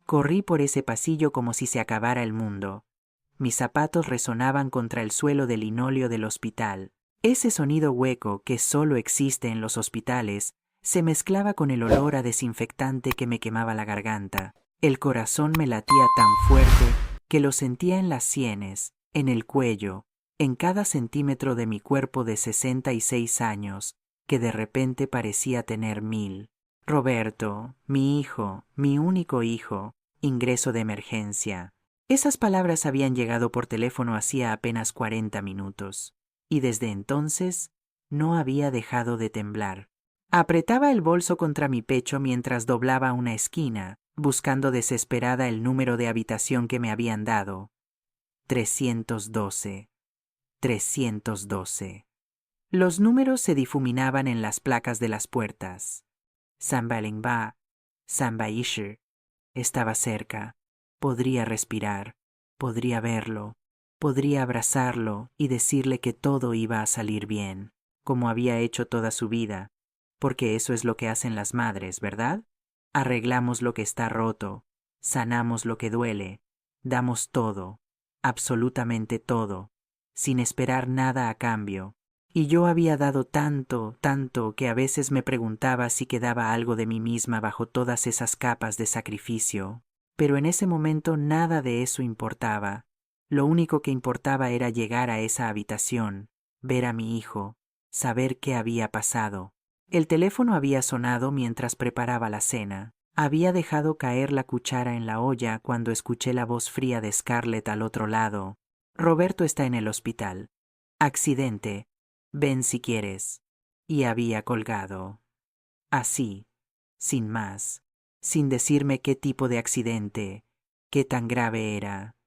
Corrí por ese pasillo como si se acabara el mundo. Mis zapatos resonaban contra el suelo de linóleo del hospital. Ese sonido hueco que solo existe en los hospitales se mezclaba con el olor a desinfectante que me quemaba la garganta. El corazón me latía tan fuerte que lo sentía en las sienes, en el cuello, en cada centímetro de mi cuerpo de 66 años, que de repente parecía tener 1000. Roberto, mi hijo, mi único hijo, ingreso de emergencia. Esas palabras habían llegado por teléfono hacía apenas 40 minutos, y desde entonces no había dejado de temblar. Apretaba el bolso contra mi pecho mientras doblaba una esquina, buscando desesperada el número de habitación que me habían dado. 312. 312. Los números se difuminaban en las placas de las puertas. Sambalingba, Sambaisher. Estaba cerca. Podría respirar, podría verlo, podría abrazarlo y decirle que todo iba a salir bien, como había hecho toda su vida, porque eso es lo que hacen las madres, ¿verdad? Arreglamos lo que está roto, sanamos lo que duele, damos todo, absolutamente todo, sin esperar nada a cambio. Y yo había dado tanto, tanto, que a veces me preguntaba si quedaba algo de mí misma bajo todas esas capas de sacrificio. Pero en ese momento nada de eso importaba. Lo único que importaba era llegar a esa habitación, ver a mi hijo, saber qué había pasado. El teléfono había sonado mientras preparaba la cena. Había dejado caer la cuchara en la olla cuando escuché la voz fría de Scarlett al otro lado. Roberto está en el hospital. Accidente. Ven si quieres. Y había colgado. Así, sin más, sin decirme qué tipo de accidente, qué tan grave era,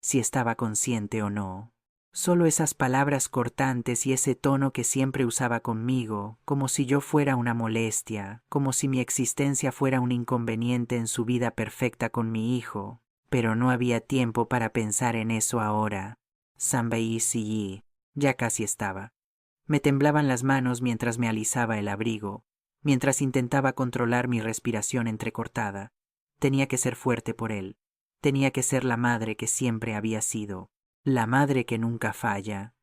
si estaba consciente o no. Solo esas palabras cortantes y ese tono que siempre usaba conmigo, como si yo fuera una molestia, como si mi existencia fuera un inconveniente en su vida perfecta con mi hijo. Pero no había tiempo para pensar en eso ahora. Sambai Siyi, ya casi estaba. Me temblaban las manos mientras me alisaba el abrigo, mientras intentaba controlar mi respiración entrecortada. Tenía que ser fuerte por él. Tenía que ser la madre que siempre había sido. La madre que nunca falla.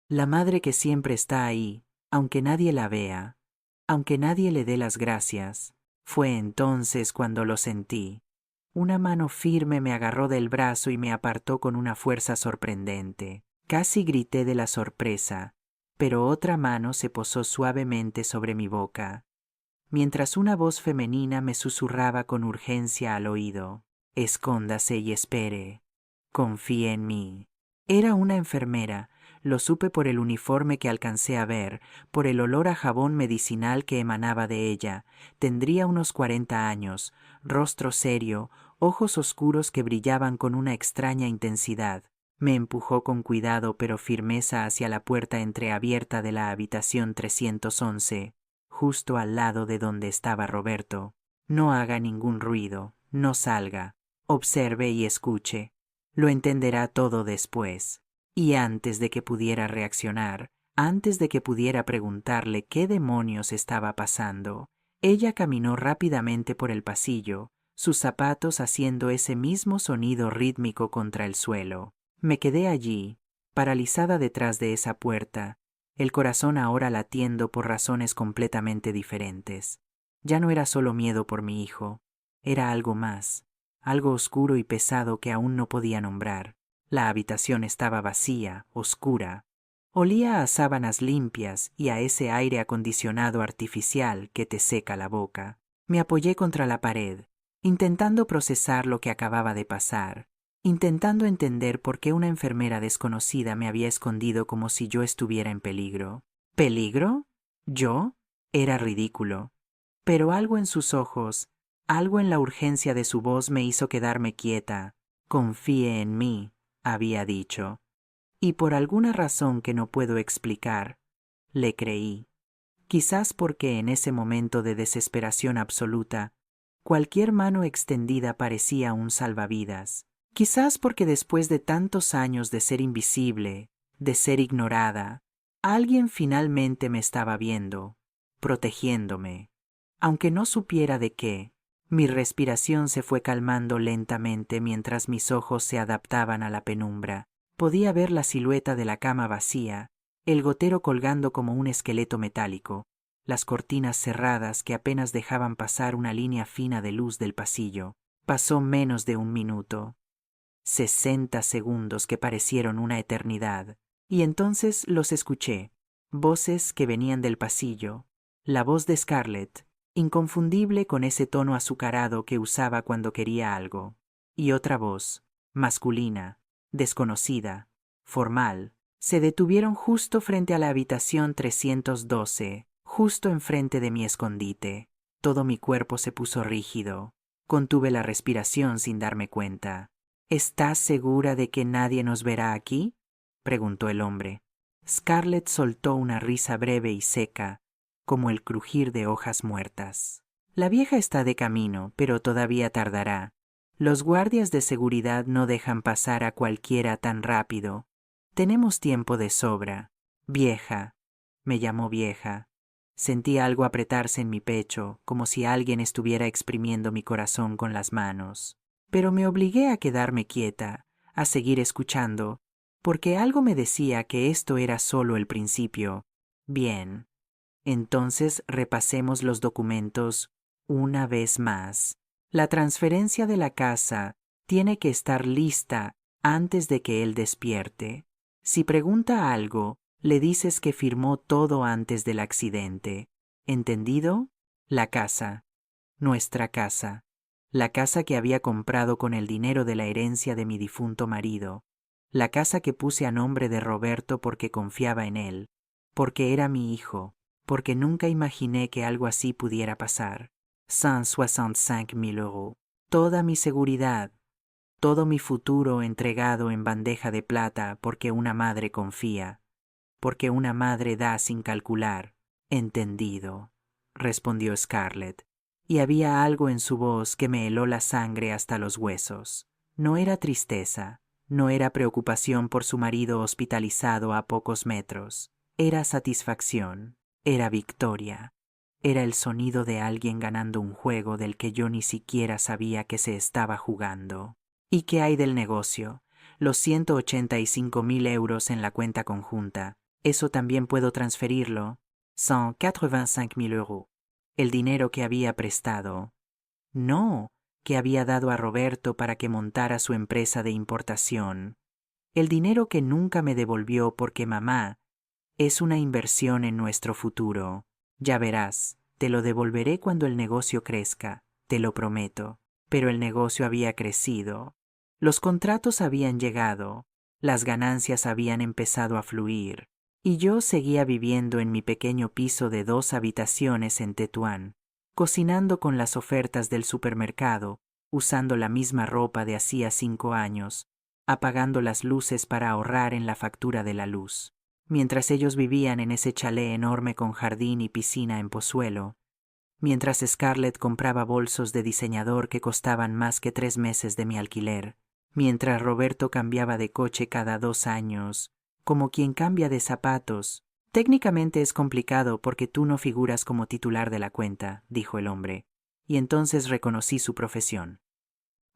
La madre que siempre está ahí, aunque nadie la vea, aunque nadie le dé las gracias. Fue entonces cuando lo sentí. Una mano firme me agarró del brazo y me apartó con una fuerza sorprendente. Casi grité de la sorpresa, pero otra mano se posó suavemente sobre mi boca, mientras una voz femenina me susurraba con urgencia al oído: «Escóndase y espere. Confíe en mí». Era una enfermera, lo supe por el uniforme que alcancé a ver, por el olor a jabón medicinal que emanaba de ella. Tendría unos 40 años, rostro serio, ojos oscuros que brillaban con una extraña intensidad. Me empujó con cuidado pero firmeza hacia la puerta entreabierta de la habitación 311, justo al lado de donde estaba Roberto. «No haga ningún ruido, no salga, observe y escuche. Lo entenderá todo después». Y antes de que pudiera reaccionar, antes de que pudiera preguntarle qué demonios estaba pasando, ella caminó rápidamente por el pasillo, sus zapatos haciendo ese mismo sonido rítmico contra el suelo. Me quedé allí, paralizada detrás de esa puerta, el corazón ahora latiendo por razones completamente diferentes. Ya no era solo miedo por mi hijo, era algo más, algo oscuro y pesado que aún no podía nombrar. La habitación estaba vacía, oscura. Olía a sábanas limpias y a ese aire acondicionado artificial que te seca la boca. Me apoyé contra la pared, intentando procesar lo que acababa de pasar, intentando entender por qué una enfermera desconocida me había escondido como si yo estuviera en peligro. ¿Peligro? ¿Yo? Era ridículo. Pero algo en sus ojos, algo en la urgencia de su voz me hizo quedarme quieta. «Confíe en mí», había dicho. Y por alguna razón que no puedo explicar, le creí. Quizás porque en ese momento de desesperación absoluta, cualquier mano extendida parecía un salvavidas. Quizás porque después de tantos años de ser invisible, de ser ignorada, alguien finalmente me estaba viendo, protegiéndome. Aunque no supiera de qué, Mi respiración se fue calmando lentamente mientras mis ojos se adaptaban a la penumbra. Podía ver la silueta de la cama vacía, el gotero colgando como un esqueleto metálico, las cortinas cerradas que apenas dejaban pasar una línea fina de luz del pasillo. Pasó menos de un minuto. 60 segundos que parecieron una eternidad. Y entonces los escuché. Voces que venían del pasillo. La voz de Scarlett, inconfundible con ese tono azucarado que usaba cuando quería algo. Y otra voz, masculina, desconocida, formal. Se detuvieron justo frente a la habitación 312, justo enfrente de mi escondite. Todo mi cuerpo se puso rígido. Contuve la respiración sin darme cuenta. ¿Estás segura de que nadie nos verá aquí?, preguntó el hombre. Scarlett soltó una risa breve y seca, como el crujir de hojas muertas. La vieja está de camino, pero todavía tardará. Los guardias de seguridad no dejan pasar a cualquiera tan rápido. Tenemos tiempo de sobra. Vieja. Me llamó vieja. Sentí algo apretarse en mi pecho, como si alguien estuviera exprimiendo mi corazón con las manos. Pero me obligué a quedarme quieta, a seguir escuchando, porque algo me decía que esto era solo el principio. Bien. Entonces repasemos los documentos una vez más. La transferencia de la casa tiene que estar lista antes de que él despierte. Si pregunta algo, le dices que firmó todo antes del accidente. ¿Entendido? La casa. Nuestra casa. La casa que había comprado con el dinero de la herencia de mi difunto marido. La casa que puse a nombre de Roberto porque confiaba en él, porque era mi hijo, porque nunca imaginé que algo así pudiera pasar. 165,000 euros. Toda mi seguridad, todo mi futuro entregado en bandeja de plata porque una madre confía, porque una madre da sin calcular. Entendido, respondió Scarlett, y había algo en su voz que me heló la sangre hasta los huesos. No era tristeza, no era preocupación por su marido hospitalizado a pocos metros. Era satisfacción, era victoria, era el sonido de alguien ganando un juego del que yo ni siquiera sabía que se estaba jugando. ¿Y qué hay del negocio? Los 185,000 euros en la cuenta conjunta. Eso también puedo transferirlo. 185,000 euros. El dinero que había prestado. No, que había dado a Roberto para que montara su empresa de importación. El dinero que nunca me devolvió porque mamá es una inversión en nuestro futuro. Ya verás, te lo devolveré cuando el negocio crezca, te lo prometo. Pero el negocio había crecido. Los contratos habían llegado, las ganancias habían empezado a fluir, y yo seguía viviendo en mi pequeño piso de 2 habitaciones en Tetuán, cocinando con las ofertas del supermercado, usando la misma ropa de hacía 5 años, apagando las luces para ahorrar en la factura de la luz. Mientras ellos vivían en ese chalet enorme con jardín y piscina en Pozuelo, mientras Scarlett compraba bolsos de diseñador que costaban más que 3 meses de mi alquiler, mientras Roberto cambiaba de coche cada 2 años, como quien cambia de zapatos. Técnicamente es complicado porque tú no figuras como titular de la cuenta, dijo el hombre, y entonces reconocí su profesión.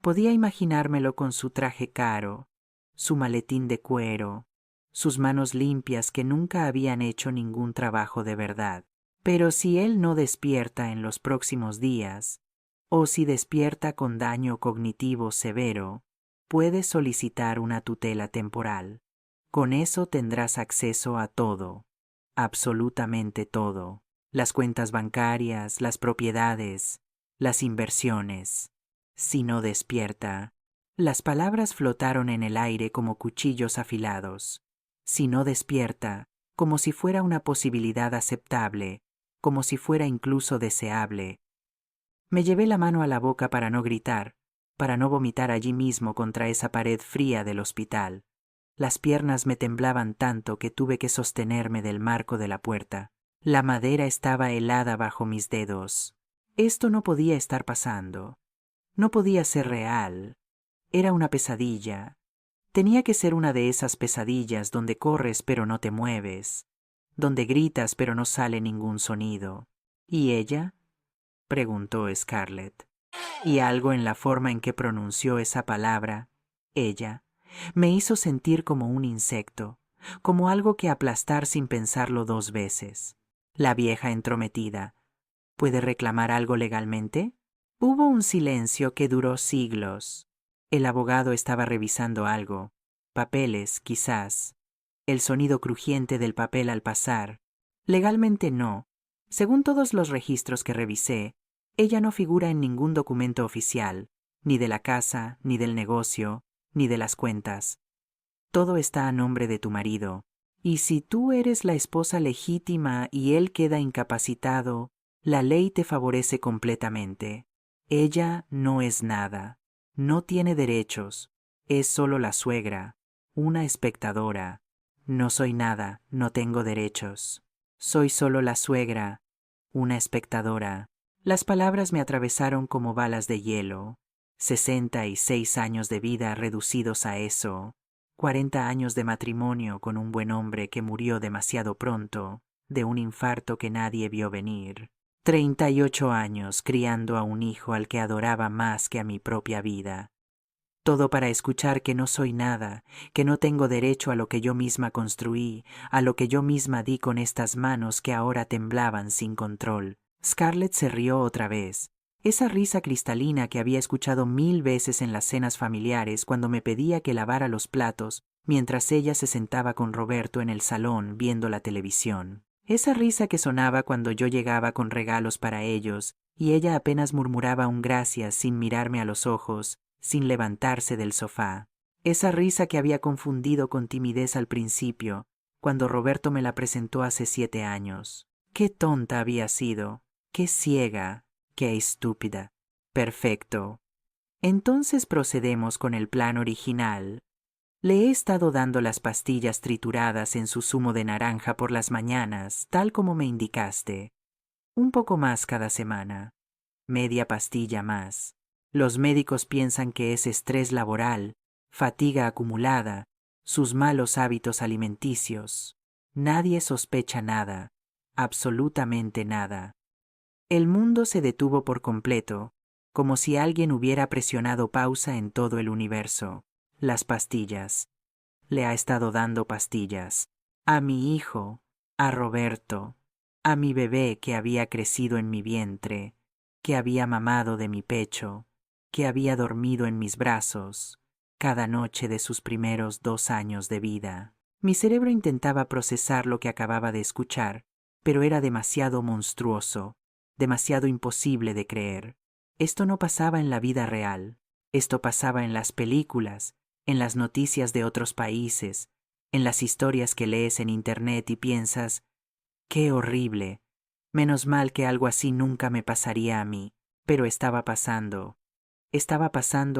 Podía imaginármelo con su traje caro, su maletín de cuero, sus manos limpias que nunca habían hecho ningún trabajo de verdad. Pero si él no despierta en los próximos días, o si despierta con daño cognitivo severo, puedes solicitar una tutela temporal. Con eso tendrás acceso a todo, absolutamente todo, las cuentas bancarias, las propiedades, las inversiones. Si no despierta, las palabras flotaron en el aire como cuchillos afilados. Si no despierta, como si fuera una posibilidad aceptable, como si fuera incluso deseable. Me llevé la mano a la boca para no gritar, para no vomitar allí mismo contra esa pared fría del hospital. Las piernas me temblaban tanto que tuve que sostenerme del marco de la puerta. La madera estaba helada bajo mis dedos. Esto no podía estar pasando. No podía ser real. Era una pesadilla. Tenía que ser una de esas pesadillas donde corres pero no te mueves, donde gritas pero no sale ningún sonido. ¿Y ella?, preguntó Scarlett. Y algo en la forma en que pronunció esa palabra, ella, me hizo sentir como un insecto, como algo que aplastar sin pensarlo 2 veces. La vieja entrometida, ¿puede reclamar algo legalmente? Hubo un silencio que duró siglos. El abogado estaba revisando algo. Papeles, quizás. El sonido crujiente del papel al pasar. Legalmente no. Según todos los registros que revisé, ella no figura en ningún documento oficial, ni de la casa, ni del negocio, ni de las cuentas. Todo está a nombre de tu marido. Y si tú eres la esposa legítima y él queda incapacitado, la ley te favorece completamente. Ella no es nada, no tiene derechos, es solo la suegra, una espectadora. No soy nada, no tengo derechos. Soy solo la suegra, una espectadora. Las palabras me atravesaron como balas de hielo. 66 años de vida reducidos a eso. 40 años de matrimonio con un buen hombre que murió demasiado pronto, de un infarto que nadie vio venir. 38 años criando a un hijo al que adoraba más que a mi propia vida. Todo para escuchar que no soy nada, que no tengo derecho a lo que yo misma construí, a lo que yo misma di con estas manos que ahora temblaban sin control. Scarlett se rió otra vez. Esa risa cristalina que había escuchado 1000 veces en las cenas familiares cuando me pedía que lavara los platos mientras ella se sentaba con Roberto en el salón viendo la televisión. Esa risa que sonaba cuando yo llegaba con regalos para ellos y ella apenas murmuraba un gracias sin mirarme a los ojos, sin levantarse del sofá. Esa risa que había confundido con timidez al principio, cuando Roberto me la presentó hace 7 años. Qué tonta había sido, qué ciega, qué estúpida. Perfecto. Entonces procedemos con el plan original. Le he estado dando las pastillas trituradas en su zumo de naranja por las mañanas, tal como me indicaste. Un poco más cada semana. Media pastilla más. Los médicos piensan que es estrés laboral, fatiga acumulada, sus malos hábitos alimenticios. Nadie sospecha nada, absolutamente nada. El mundo se detuvo por completo, como si alguien hubiera presionado pausa en todo el universo. Las pastillas. Le ha estado dando pastillas. A mi hijo, a Roberto, a mi bebé que había crecido en mi vientre, que había mamado de mi pecho, que había dormido en mis brazos, cada noche de sus primeros 2 años de vida. Mi cerebro intentaba procesar lo que acababa de escuchar, pero era demasiado monstruoso, demasiado imposible de creer. Esto no pasaba en la vida real, esto pasaba en las películas, en las noticias de otros países, en las historias que lees en internet y piensas, ¡qué horrible! Menos mal que algo así nunca me pasaría a mí, pero estaba pasando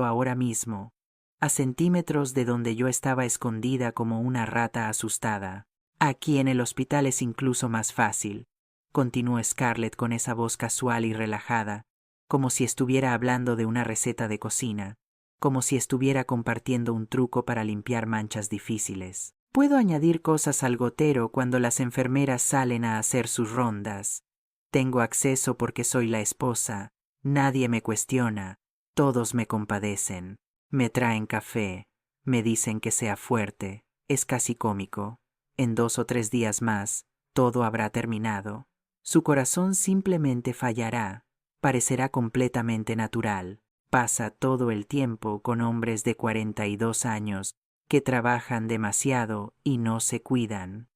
ahora mismo, a centímetros de donde yo estaba escondida como una rata asustada. Aquí en el hospital es incluso más fácil, continuó Scarlett con esa voz casual y relajada, como si estuviera hablando de una receta de cocina, como si estuviera compartiendo un truco para limpiar manchas difíciles. Puedo añadir cosas al gotero cuando las enfermeras salen a hacer sus rondas. Tengo acceso porque soy la esposa, nadie me cuestiona, todos me compadecen, me traen café, me dicen que sea fuerte, es casi cómico. En 2 o 3 días más, todo habrá terminado. Su corazón simplemente fallará, parecerá completamente natural. Pasa todo el tiempo con hombres de 42 años que trabajan demasiado y no se cuidan.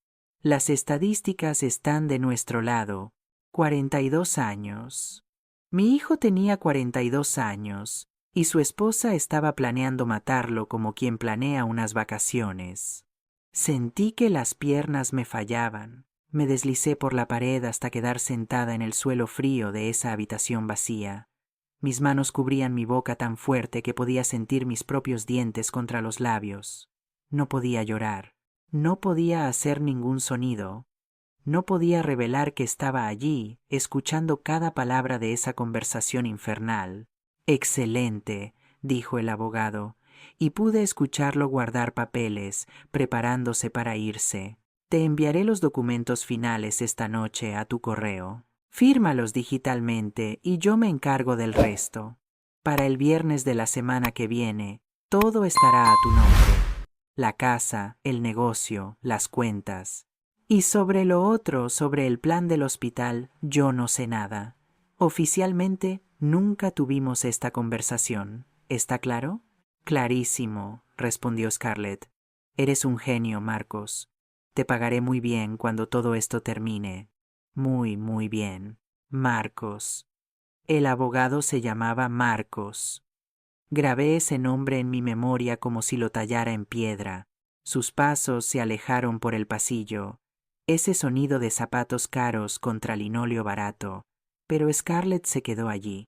Las estadísticas están de nuestro lado. 42 años. Mi hijo tenía 42 años y su esposa estaba planeando matarlo como quien planea unas vacaciones. Sentí que las piernas me fallaban. Me deslicé por la pared hasta quedar sentada en el suelo frío de esa habitación vacía. Mis manos cubrían mi boca tan fuerte que podía sentir mis propios dientes contra los labios. No podía llorar. No podía hacer ningún sonido. No podía revelar que estaba allí, escuchando cada palabra de esa conversación infernal. «Excelente», dijo el abogado, y pude escucharlo guardar papeles, preparándose para irse. «Te enviaré los documentos finales esta noche a tu correo. Fírmalos digitalmente y yo me encargo del resto». Para el viernes de la semana que viene, todo estará a tu nombre. La casa, el negocio, las cuentas. Y sobre lo otro, sobre el plan del hospital, yo no sé nada. Oficialmente, nunca tuvimos esta conversación. ¿Está claro? Clarísimo, respondió Scarlett. Eres un genio, Marcos. Te pagaré muy bien cuando todo esto termine. Muy, muy bien. Marcos. El abogado se llamaba Marcos. Grabé ese nombre en mi memoria como si lo tallara en piedra. Sus pasos se alejaron por el pasillo. Ese sonido de zapatos caros contra linóleo barato. Pero Scarlett se quedó allí.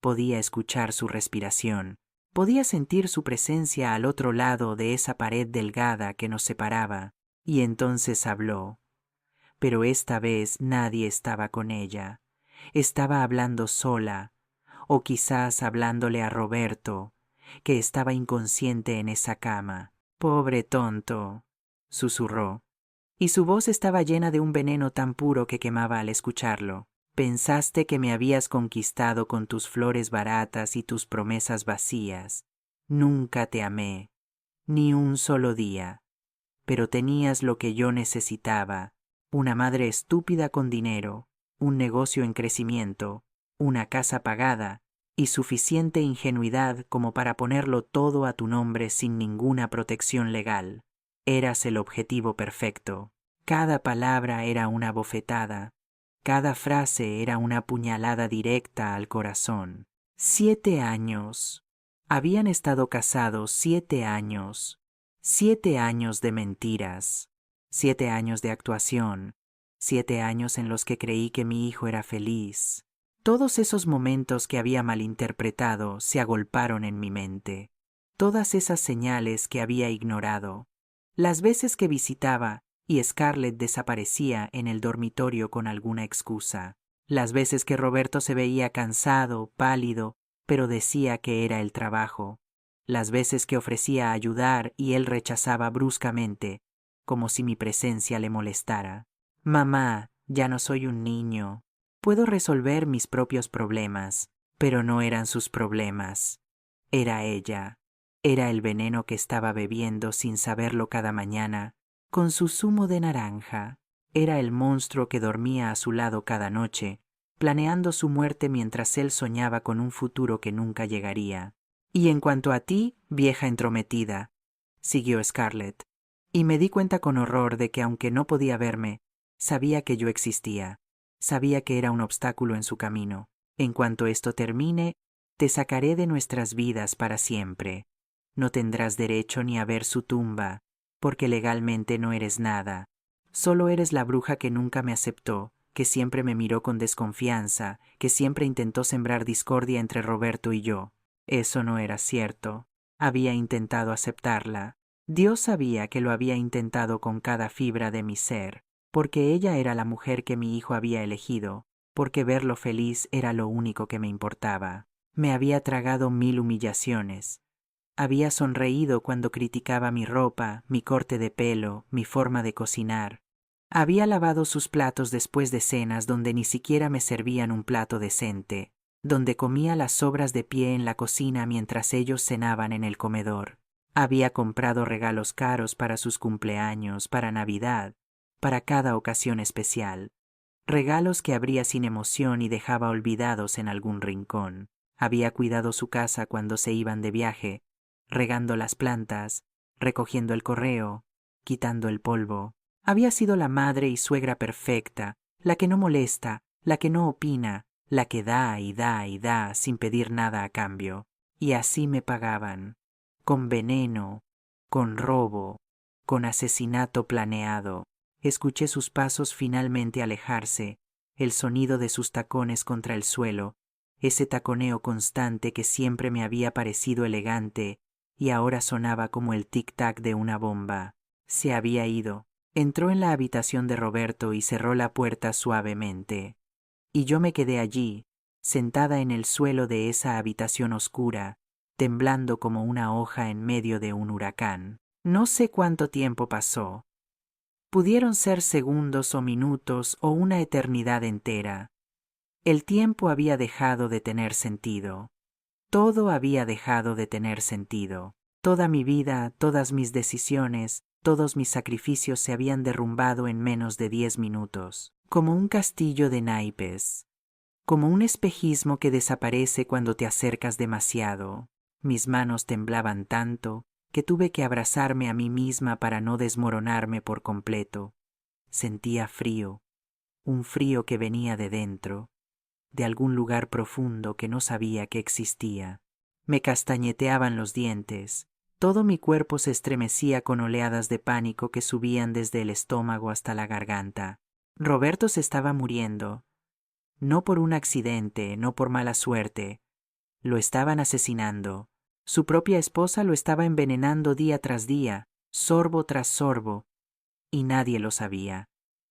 Podía escuchar su respiración. Podía sentir su presencia al otro lado de esa pared delgada que nos separaba. Y entonces habló. Pero esta vez nadie estaba con ella. Estaba hablando sola, o quizás hablándole a Roberto, que estaba inconsciente en esa cama. Pobre tonto, susurró, y su voz estaba llena de un veneno tan puro que quemaba al escucharlo. Pensaste que me habías conquistado con tus flores baratas y tus promesas vacías. Nunca te amé, ni un solo día. Pero tenías lo que yo necesitaba, una madre estúpida con dinero, un negocio en crecimiento, una casa pagada y suficiente ingenuidad como para ponerlo todo a tu nombre sin ninguna protección legal. Eras el objetivo perfecto. Cada palabra era una bofetada. Cada frase era una puñalada directa al corazón. 7 años. Habían estado casados 7 años. 7 años de mentiras. 7 años de actuación. 7 años en los que creí que mi hijo era feliz. Todos esos momentos que había malinterpretado se agolparon en mi mente. Todas esas señales que había ignorado. Las veces que visitaba y Scarlett desaparecía en el dormitorio con alguna excusa. Las veces que Roberto se veía cansado, pálido, pero decía que era el trabajo. Las veces que ofrecía ayudar y él rechazaba bruscamente, como si mi presencia le molestara. Mamá, ya no soy un niño. Puedo resolver mis propios problemas, pero no eran sus problemas. Era ella. Era el veneno que estaba bebiendo sin saberlo cada mañana, con su zumo de naranja. Era el monstruo que dormía a su lado cada noche, planeando su muerte mientras él soñaba con un futuro que nunca llegaría. Y en cuanto a ti, vieja entrometida, siguió Scarlett, y me di cuenta con horror de que aunque no podía verme, sabía que yo existía, sabía que era un obstáculo en su camino. En cuanto esto termine, te sacaré de nuestras vidas para siempre. No tendrás derecho ni a ver su tumba, porque legalmente no eres nada. Solo eres la bruja que nunca me aceptó, que siempre me miró con desconfianza, que siempre intentó sembrar discordia entre Roberto y yo. Eso no era cierto. Había intentado aceptarla. Dios sabía que lo había intentado con cada fibra de mi ser, porque ella era la mujer que mi hijo había elegido, porque verlo feliz era lo único que me importaba. Me había tragado 1000 humillaciones. Había sonreído cuando criticaba mi ropa, mi corte de pelo, mi forma de cocinar. Había lavado sus platos después de cenas donde ni siquiera me servían un plato decente, donde comía las sobras de pie en la cocina mientras ellos cenaban en el comedor. Había comprado regalos caros para sus cumpleaños, para Navidad, para cada ocasión especial. Regalos que abría sin emoción y dejaba olvidados en algún rincón. Había cuidado su casa cuando se iban de viaje, regando las plantas, recogiendo el correo, quitando el polvo. Había sido la madre y suegra perfecta, la que no molesta, la que no opina, la que da y da y da sin pedir nada a cambio. Y así me pagaban, con veneno, con robo, con asesinato planeado. Escuché sus pasos finalmente alejarse, el sonido de sus tacones contra el suelo, ese taconeo constante que siempre me había parecido elegante y ahora sonaba como el tic-tac de una bomba. Se había ido. Entró en la habitación de Roberto y cerró la puerta suavemente. Y yo me quedé allí, sentada en el suelo de esa habitación oscura, temblando como una hoja en medio de un huracán. No sé cuánto tiempo pasó. Pudieron ser segundos o minutos o una eternidad entera. El tiempo había dejado de tener sentido. Todo había dejado de tener sentido. Toda mi vida, todas mis decisiones, todos mis sacrificios se habían derrumbado en menos de 10 minutos, como un castillo de naipes, como un espejismo que desaparece cuando te acercas demasiado. Mis manos temblaban tanto que tuve que abrazarme a mí misma para no desmoronarme por completo. Sentía frío, un frío que venía de dentro, de algún lugar profundo que no sabía que existía. Me castañeteaban los dientes. Todo mi cuerpo se estremecía con oleadas de pánico que subían desde el estómago hasta la garganta. Roberto se estaba muriendo. No por un accidente, no por mala suerte. Lo estaban asesinando. Su propia esposa lo estaba envenenando día tras día, sorbo tras sorbo. Y nadie lo sabía.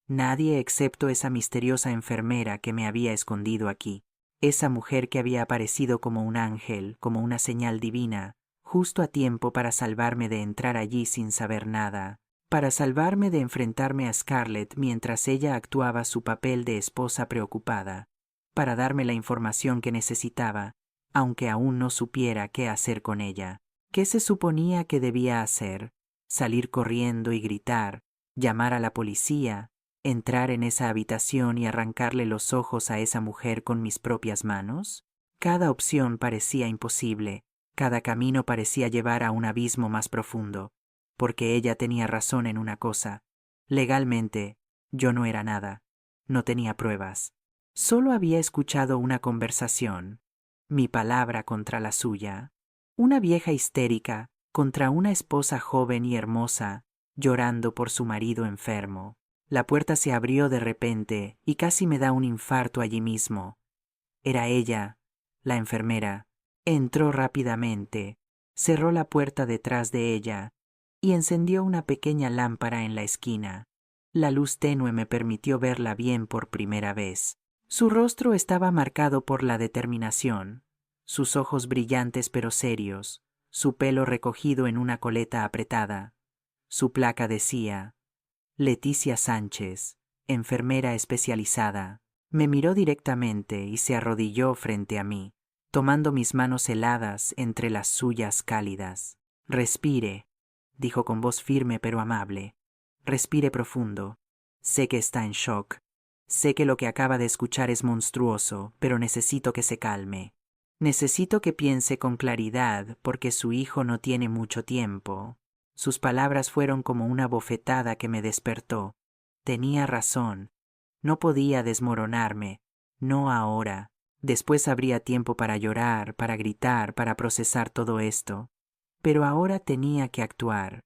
Nadie excepto esa misteriosa enfermera que me había escondido aquí. Esa mujer que había aparecido como un ángel, como una señal divina, justo a tiempo para salvarme de entrar allí sin saber nada, para salvarme de enfrentarme a Scarlett mientras ella actuaba su papel de esposa preocupada, para darme la información que necesitaba, aunque aún no supiera qué hacer con ella. ¿Qué se suponía que debía hacer? ¿Salir corriendo y gritar? ¿Llamar a la policía? ¿Entrar en esa habitación y arrancarle los ojos a esa mujer con mis propias manos? Cada opción parecía imposible, cada camino parecía llevar a un abismo más profundo, porque ella tenía razón en una cosa. Legalmente, yo no era nada, no tenía pruebas. Solo había escuchado una conversación, mi palabra contra la suya, una vieja histérica contra una esposa joven y hermosa, llorando por su marido enfermo. La puerta se abrió de repente y casi me da un infarto allí mismo. Era ella, la enfermera. Entró rápidamente, cerró la puerta detrás de ella y encendió una pequeña lámpara en la esquina. La luz tenue me permitió verla bien por primera vez. Su rostro estaba marcado por la determinación, sus ojos brillantes pero serios, su pelo recogido en una coleta apretada. Su placa decía: Leticia Sánchez, enfermera especializada. Me miró directamente y se arrodilló frente a mí, tomando mis manos heladas entre las suyas cálidas. Respire, dijo con voz firme pero amable. Respire profundo. Sé que está en shock. Sé que lo que acaba de escuchar es monstruoso, pero necesito que se calme. Necesito que piense con claridad porque su hijo no tiene mucho tiempo. Sus palabras fueron como una bofetada que me despertó. Tenía razón. No podía desmoronarme. No ahora. Después habría tiempo para llorar, para gritar, para procesar todo esto. Pero ahora tenía que actuar.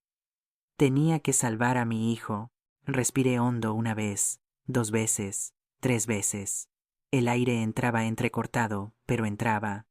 Tenía que salvar a mi hijo. Respiré hondo una vez, 2 veces, 3 veces. El aire entraba entrecortado, pero entraba.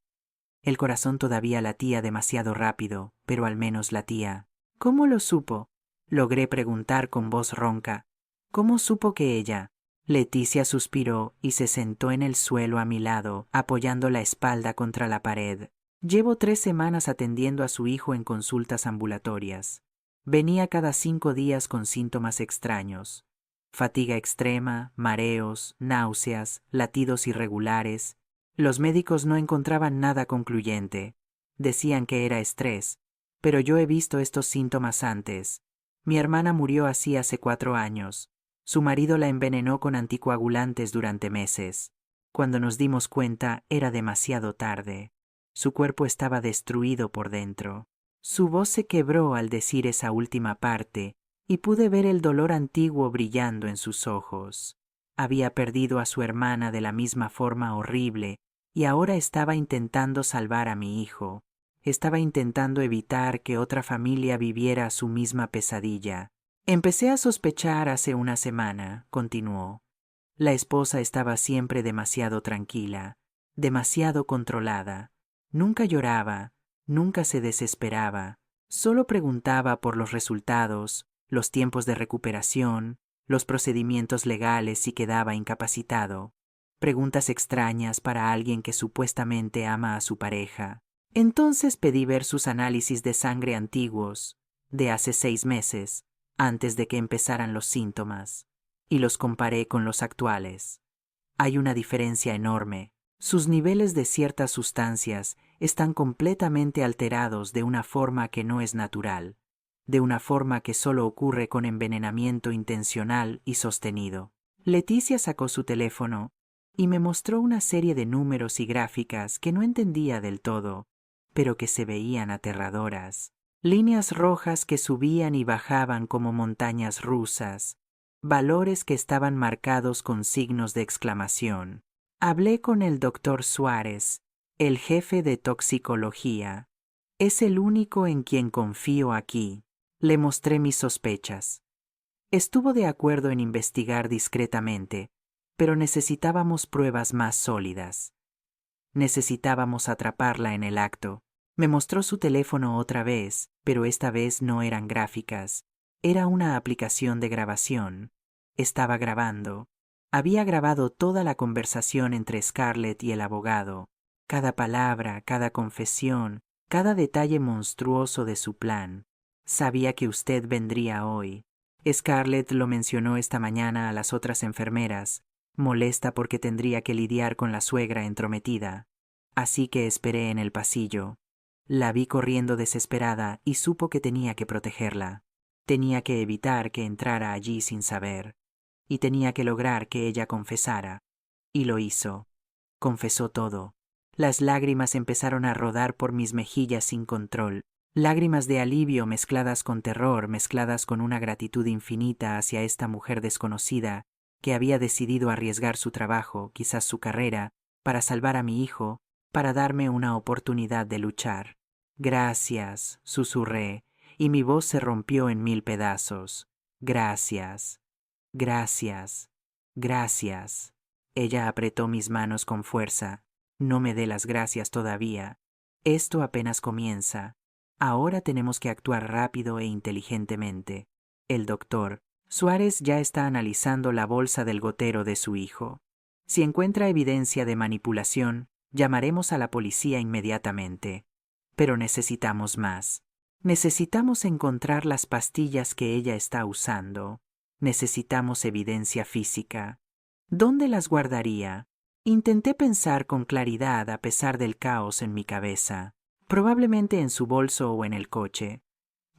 El corazón todavía latía demasiado rápido, pero al menos latía. ¿Cómo lo supo? Logré preguntar con voz ronca. ¿Cómo supo que ella? Leticia suspiró y se sentó en el suelo a mi lado, apoyando la espalda contra la pared. Llevo 3 semanas atendiendo a su hijo en consultas ambulatorias. Venía cada 5 días con síntomas extraños. Fatiga extrema, mareos, náuseas, latidos irregulares. Los médicos no encontraban nada concluyente. Decían que era estrés, pero yo he visto estos síntomas antes. Mi hermana murió así hace 4 años. Su marido la envenenó con anticoagulantes durante meses. Cuando nos dimos cuenta, era demasiado tarde. Su cuerpo estaba destruido por dentro. Su voz se quebró al decir esa última parte, y pude ver el dolor antiguo brillando en sus ojos. Había perdido a su hermana de la misma forma horrible, y ahora estaba intentando salvar a mi hijo. Estaba intentando evitar que otra familia viviera su misma pesadilla. Empecé a sospechar hace una semana, continuó. La esposa estaba siempre demasiado tranquila, demasiado controlada. Nunca lloraba, nunca se desesperaba. Solo preguntaba por los resultados, los tiempos de recuperación, los procedimientos legales si quedaba incapacitado. Preguntas extrañas para alguien que supuestamente ama a su pareja. Entonces pedí ver sus análisis de sangre antiguos, de hace 6 meses, antes de que empezaran los síntomas, y los comparé con los actuales. Hay una diferencia enorme. Sus niveles de ciertas sustancias están completamente alterados de una forma que no es natural, de una forma que solo ocurre con envenenamiento intencional y sostenido. Leticia sacó su teléfono y me mostró una serie de números y gráficas que no entendía del todo, pero que se veían aterradoras. Líneas rojas que subían y bajaban como montañas rusas, valores que estaban marcados con signos de exclamación. Hablé con el doctor Suárez, el jefe de toxicología. Es el único en quien confío aquí. Le mostré mis sospechas. Estuvo de acuerdo en investigar discretamente, pero necesitábamos pruebas más sólidas. Necesitábamos atraparla en el acto. Me mostró su teléfono otra vez, pero esta vez no eran gráficas. Era una aplicación de grabación. Estaba grabando. Había grabado toda la conversación entre Scarlett y el abogado. Cada palabra, cada confesión, cada detalle monstruoso de su plan. Sabía que usted vendría hoy. Scarlett lo mencionó esta mañana a las otras enfermeras, molesta porque tendría que lidiar con la suegra entrometida. Así que esperé en el pasillo. La vi corriendo desesperada y supo que tenía que protegerla. Tenía que evitar que entrara allí sin saber. Y tenía que lograr que ella confesara. Y lo hizo. Confesó todo. Las lágrimas empezaron a rodar por mis mejillas sin control. Lágrimas de alivio mezcladas con terror, mezcladas con una gratitud infinita hacia esta mujer desconocida que había decidido arriesgar su trabajo, quizás su carrera, para salvar a mi hijo, para darme una oportunidad de luchar. Gracias, susurré, y mi voz se rompió en 1000 pedazos. Gracias, gracias, gracias. Ella apretó mis manos con fuerza. No me dé las gracias todavía. Esto apenas comienza. Ahora tenemos que actuar rápido e inteligentemente. El doctor Suárez ya está analizando la bolsa del gotero de su hijo. Si encuentra evidencia de manipulación, llamaremos a la policía inmediatamente. Pero necesitamos más. Necesitamos encontrar las pastillas que ella está usando. Necesitamos evidencia física. ¿Dónde las guardaría? Intenté pensar con claridad a pesar del caos en mi cabeza. Probablemente en su bolso o en el coche.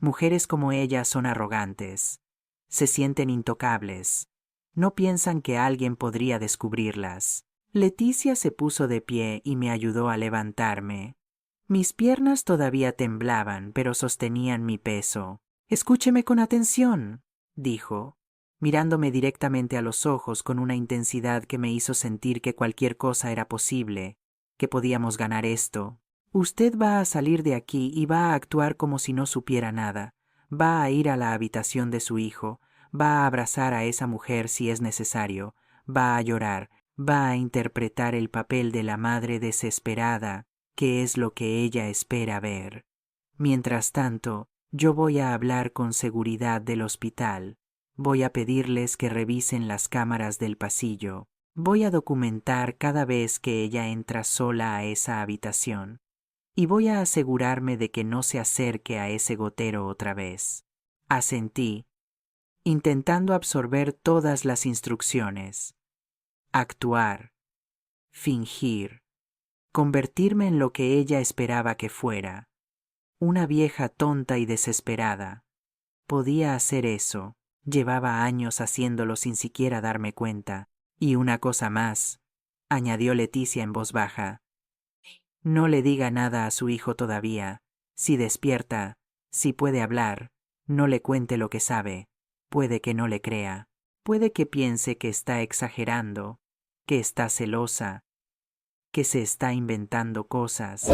Mujeres como ella son arrogantes. Se sienten intocables. No piensan que alguien podría descubrirlas. Leticia se puso de pie y me ayudó a levantarme. Mis piernas todavía temblaban, pero sostenían mi peso. Escúcheme con atención, dijo, mirándome directamente a los ojos con una intensidad que me hizo sentir que cualquier cosa era posible, que podíamos ganar esto. Usted va a salir de aquí y va a actuar como si no supiera nada. Va a ir a la habitación de su hijo, va a abrazar a esa mujer si es necesario, va a llorar, va a interpretar el papel de la madre desesperada, que es lo que ella espera ver. Mientras tanto, yo voy a hablar con seguridad del hospital. Voy a pedirles que revisen las cámaras del pasillo. Voy a documentar cada vez que ella entra sola a esa habitación. Y voy a asegurarme de que no se acerque a ese gotero otra vez. Asentí, intentando absorber todas las instrucciones. Actuar, fingir, convertirme en lo que ella esperaba que fuera. Una vieja tonta y desesperada. Podía hacer eso. Llevaba años haciéndolo sin siquiera darme cuenta. Y una cosa más, añadió Leticia en voz baja. No le diga nada a su hijo todavía. Si despierta, si puede hablar, no le cuente lo que sabe. Puede que no le crea. Puede que piense que está exagerando, que está celosa, que se está inventando cosas.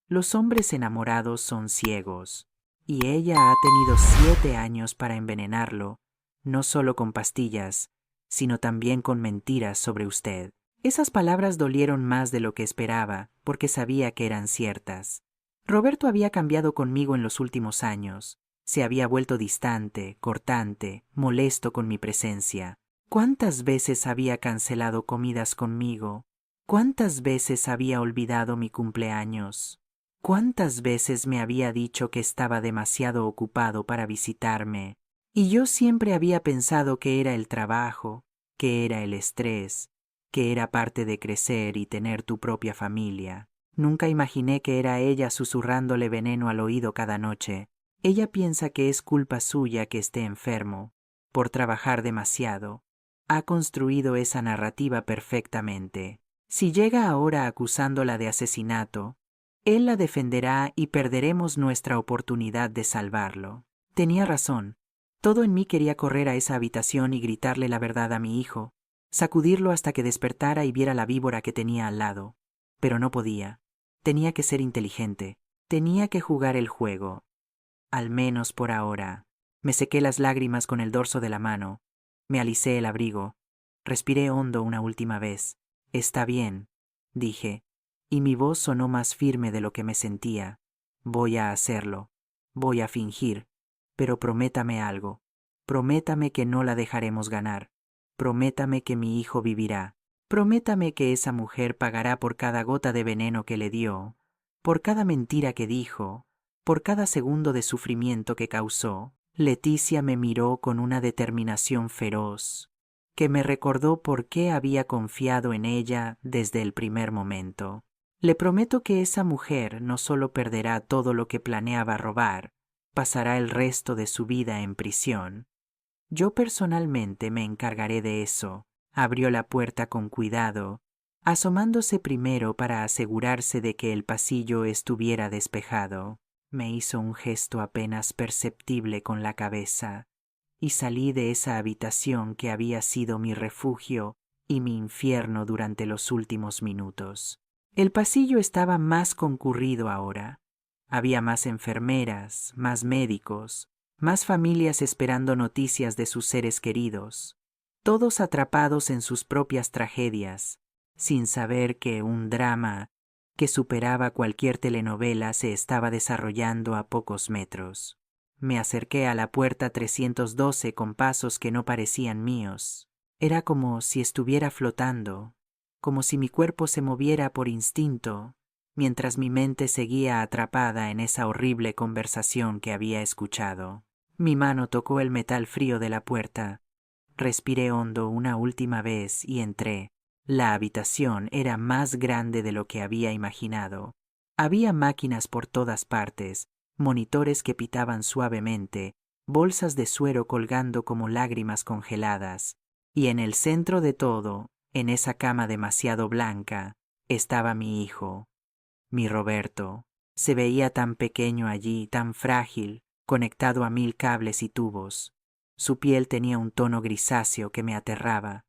Los hombres enamorados son ciegos, y ella ha tenido 7 años para envenenarlo, no solo con pastillas, sino también con mentiras sobre usted. Esas palabras dolieron más de lo que esperaba, porque sabía que eran ciertas. Roberto había cambiado conmigo en los últimos años. Se había vuelto distante, cortante, molesto con mi presencia. ¿Cuántas veces había cancelado comidas conmigo? ¿Cuántas veces había olvidado mi cumpleaños? ¿Cuántas veces me había dicho que estaba demasiado ocupado para visitarme? Y yo siempre había pensado que era el trabajo, que era el estrés, que era parte de crecer y tener tu propia familia. Nunca imaginé que era ella susurrándole veneno al oído cada noche. Ella piensa que es culpa suya que esté enfermo, por trabajar demasiado. Ha construido esa narrativa perfectamente. Si llega ahora acusándola de asesinato, él la defenderá y perderemos nuestra oportunidad de salvarlo. Tenía razón. Todo en mí quería correr a esa habitación y gritarle la verdad a mi hijo, sacudirlo hasta que despertara y viera la víbora que tenía al lado. Pero no podía. Tenía que ser inteligente. Tenía que jugar el juego. Al menos por ahora. Me sequé las lágrimas con el dorso de la mano. Me alicé el abrigo. Respiré hondo una última vez. Está bien, dije, y mi voz sonó más firme de lo que me sentía. Voy a hacerlo. Voy a fingir. Pero prométame algo. Prométame que no la dejaremos ganar. Prométame que mi hijo vivirá. Prométame que esa mujer pagará por cada gota de veneno que le dio, por cada mentira que dijo, por cada segundo de sufrimiento que causó. Leticia me miró con una determinación feroz, que me recordó por qué había confiado en ella desde el primer momento. Le prometo que esa mujer no solo perderá todo lo que planeaba robar, pasará el resto de su vida en prisión. Yo personalmente me encargaré de eso. Abrió la puerta con cuidado, asomándose primero para asegurarse de que el pasillo estuviera despejado. Me hizo un gesto apenas perceptible con la cabeza, y salí de esa habitación que había sido mi refugio y mi infierno durante los últimos minutos. El pasillo estaba más concurrido ahora. Había más enfermeras, más médicos, más familias esperando noticias de sus seres queridos, todos atrapados en sus propias tragedias, sin saber que un drama que superaba cualquier telenovela se estaba desarrollando a pocos metros. Me acerqué a la puerta 312 con pasos que no parecían míos. Era como si estuviera flotando, como si mi cuerpo se moviera por instinto, mientras mi mente seguía atrapada en esa horrible conversación que había escuchado. Mi mano tocó el metal frío de la puerta. Respiré hondo una última vez y entré. La habitación era más grande de lo que había imaginado. Había máquinas por todas partes, monitores que pitaban suavemente, bolsas de suero colgando como lágrimas congeladas, y en el centro de todo, en esa cama demasiado blanca, estaba mi hijo, mi Roberto. Se veía tan pequeño allí, tan frágil, conectado a 1000 cables y tubos. Su piel tenía un tono grisáceo que me aterraba.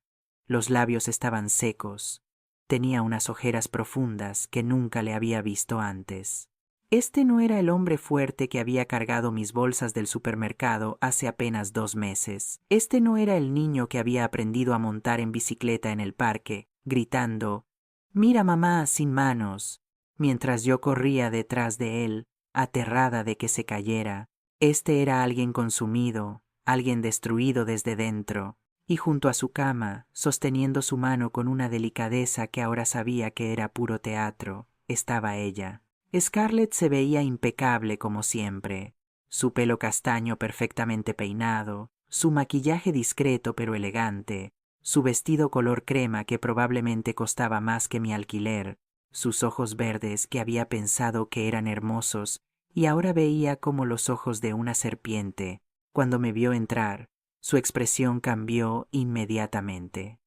Los labios estaban secos. Tenía unas ojeras profundas que nunca le había visto antes. Este no era el hombre fuerte que había cargado mis bolsas del supermercado hace apenas 2 meses. Este no era el niño que había aprendido a montar en bicicleta en el parque, gritando, «Mira, mamá, sin manos», mientras yo corría detrás de él, aterrada de que se cayera. Este era alguien consumido, alguien destruido desde dentro, y junto a su cama, sosteniendo su mano con una delicadeza que ahora sabía que era puro teatro, estaba ella. Scarlett se veía impecable como siempre, su pelo castaño perfectamente peinado, su maquillaje discreto pero elegante, su vestido color crema que probablemente costaba más que mi alquiler, sus ojos verdes que había pensado que eran hermosos y ahora veía como los ojos de una serpiente. Cuando me vio entrar, su expresión cambió inmediatamente.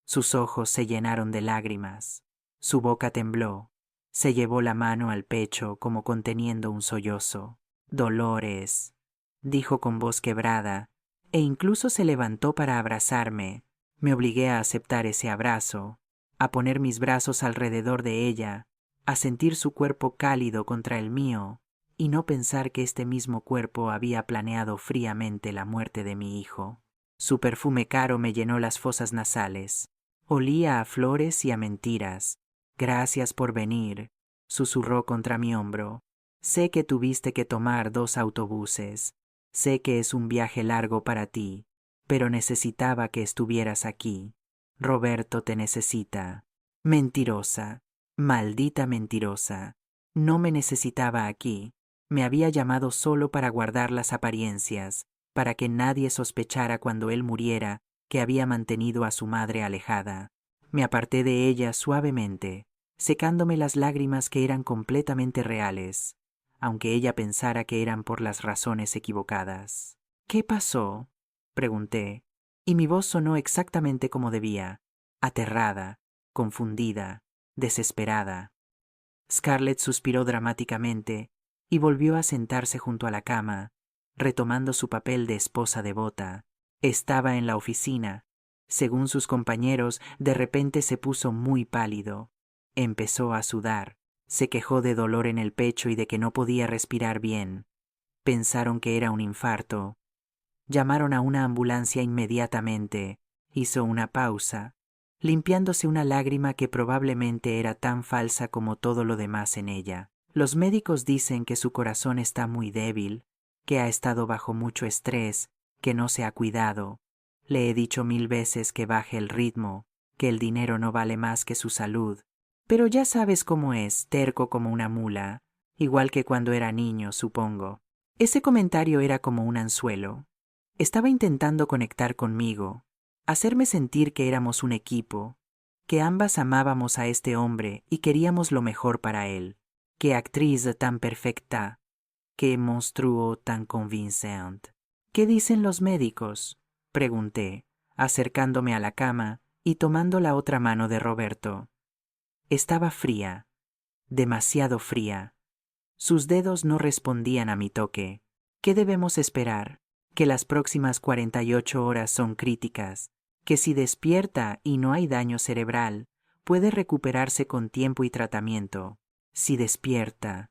Sus ojos se llenaron de lágrimas, su boca tembló, se llevó la mano al pecho como conteniendo un sollozo. «Dolores», dijo con voz quebrada, e incluso se levantó para abrazarme. Me obligué a aceptar ese abrazo, a poner mis brazos alrededor de ella, a sentir su cuerpo cálido contra el mío, y no pensar que este mismo cuerpo había planeado fríamente la muerte de mi hijo. Su perfume caro me llenó las fosas nasales. Olía a flores y a mentiras. «Gracias por venir», susurró contra mi hombro. «Sé que tuviste que tomar 2 autobuses. Sé que es un viaje largo para ti, pero necesitaba que estuvieras aquí. Roberto te necesita». Mentirosa, maldita mentirosa. No me necesitaba aquí. Me había llamado solo para guardar las apariencias, para que nadie sospechara cuando él muriera que había mantenido a su madre alejada. Me aparté de ella suavemente, secándome las lágrimas que eran completamente reales, aunque ella pensara que eran por las razones equivocadas. ¿Qué pasó?, pregunté, y mi voz sonó exactamente como debía, aterrada, confundida, desesperada. Scarlett suspiró dramáticamente y volvió a sentarse junto a la cama, retomando su papel de esposa devota. Estaba en la oficina. Según sus compañeros, de repente se puso muy pálido. Empezó a sudar. Se quejó de dolor en el pecho y de que no podía respirar bien. Pensaron que era un infarto. Llamaron a una ambulancia inmediatamente. Hizo una pausa, limpiándose una lágrima que probablemente era tan falsa como todo lo demás en ella. Los médicos dicen que su corazón está muy débil, que ha estado bajo mucho estrés, que no se ha cuidado. Le he dicho 1000 veces que baje el ritmo, que el dinero no vale más que su salud. Pero ya sabes cómo es, terco como una mula, igual que cuando era niño, supongo. Ese comentario era como un anzuelo. Estaba intentando conectar conmigo, hacerme sentir que éramos un equipo, que ambas amábamos a este hombre y queríamos lo mejor para él. Qué actriz tan perfecta, qué monstruo tan convincente. ¿Qué dicen los médicos?, pregunté, acercándome a la cama y tomando la otra mano de Roberto. Estaba fría, demasiado fría. Sus dedos no respondían a mi toque. ¿Qué debemos esperar? Que las próximas 48 horas son críticas, que si despierta y no hay daño cerebral, puede recuperarse con tiempo y tratamiento. Si despierta.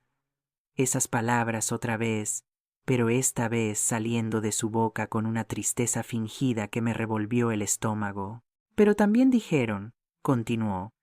Esas palabras otra vez, pero esta vez saliendo de su boca con una tristeza fingida que me revolvió el estómago. Pero también dijeron, continuó,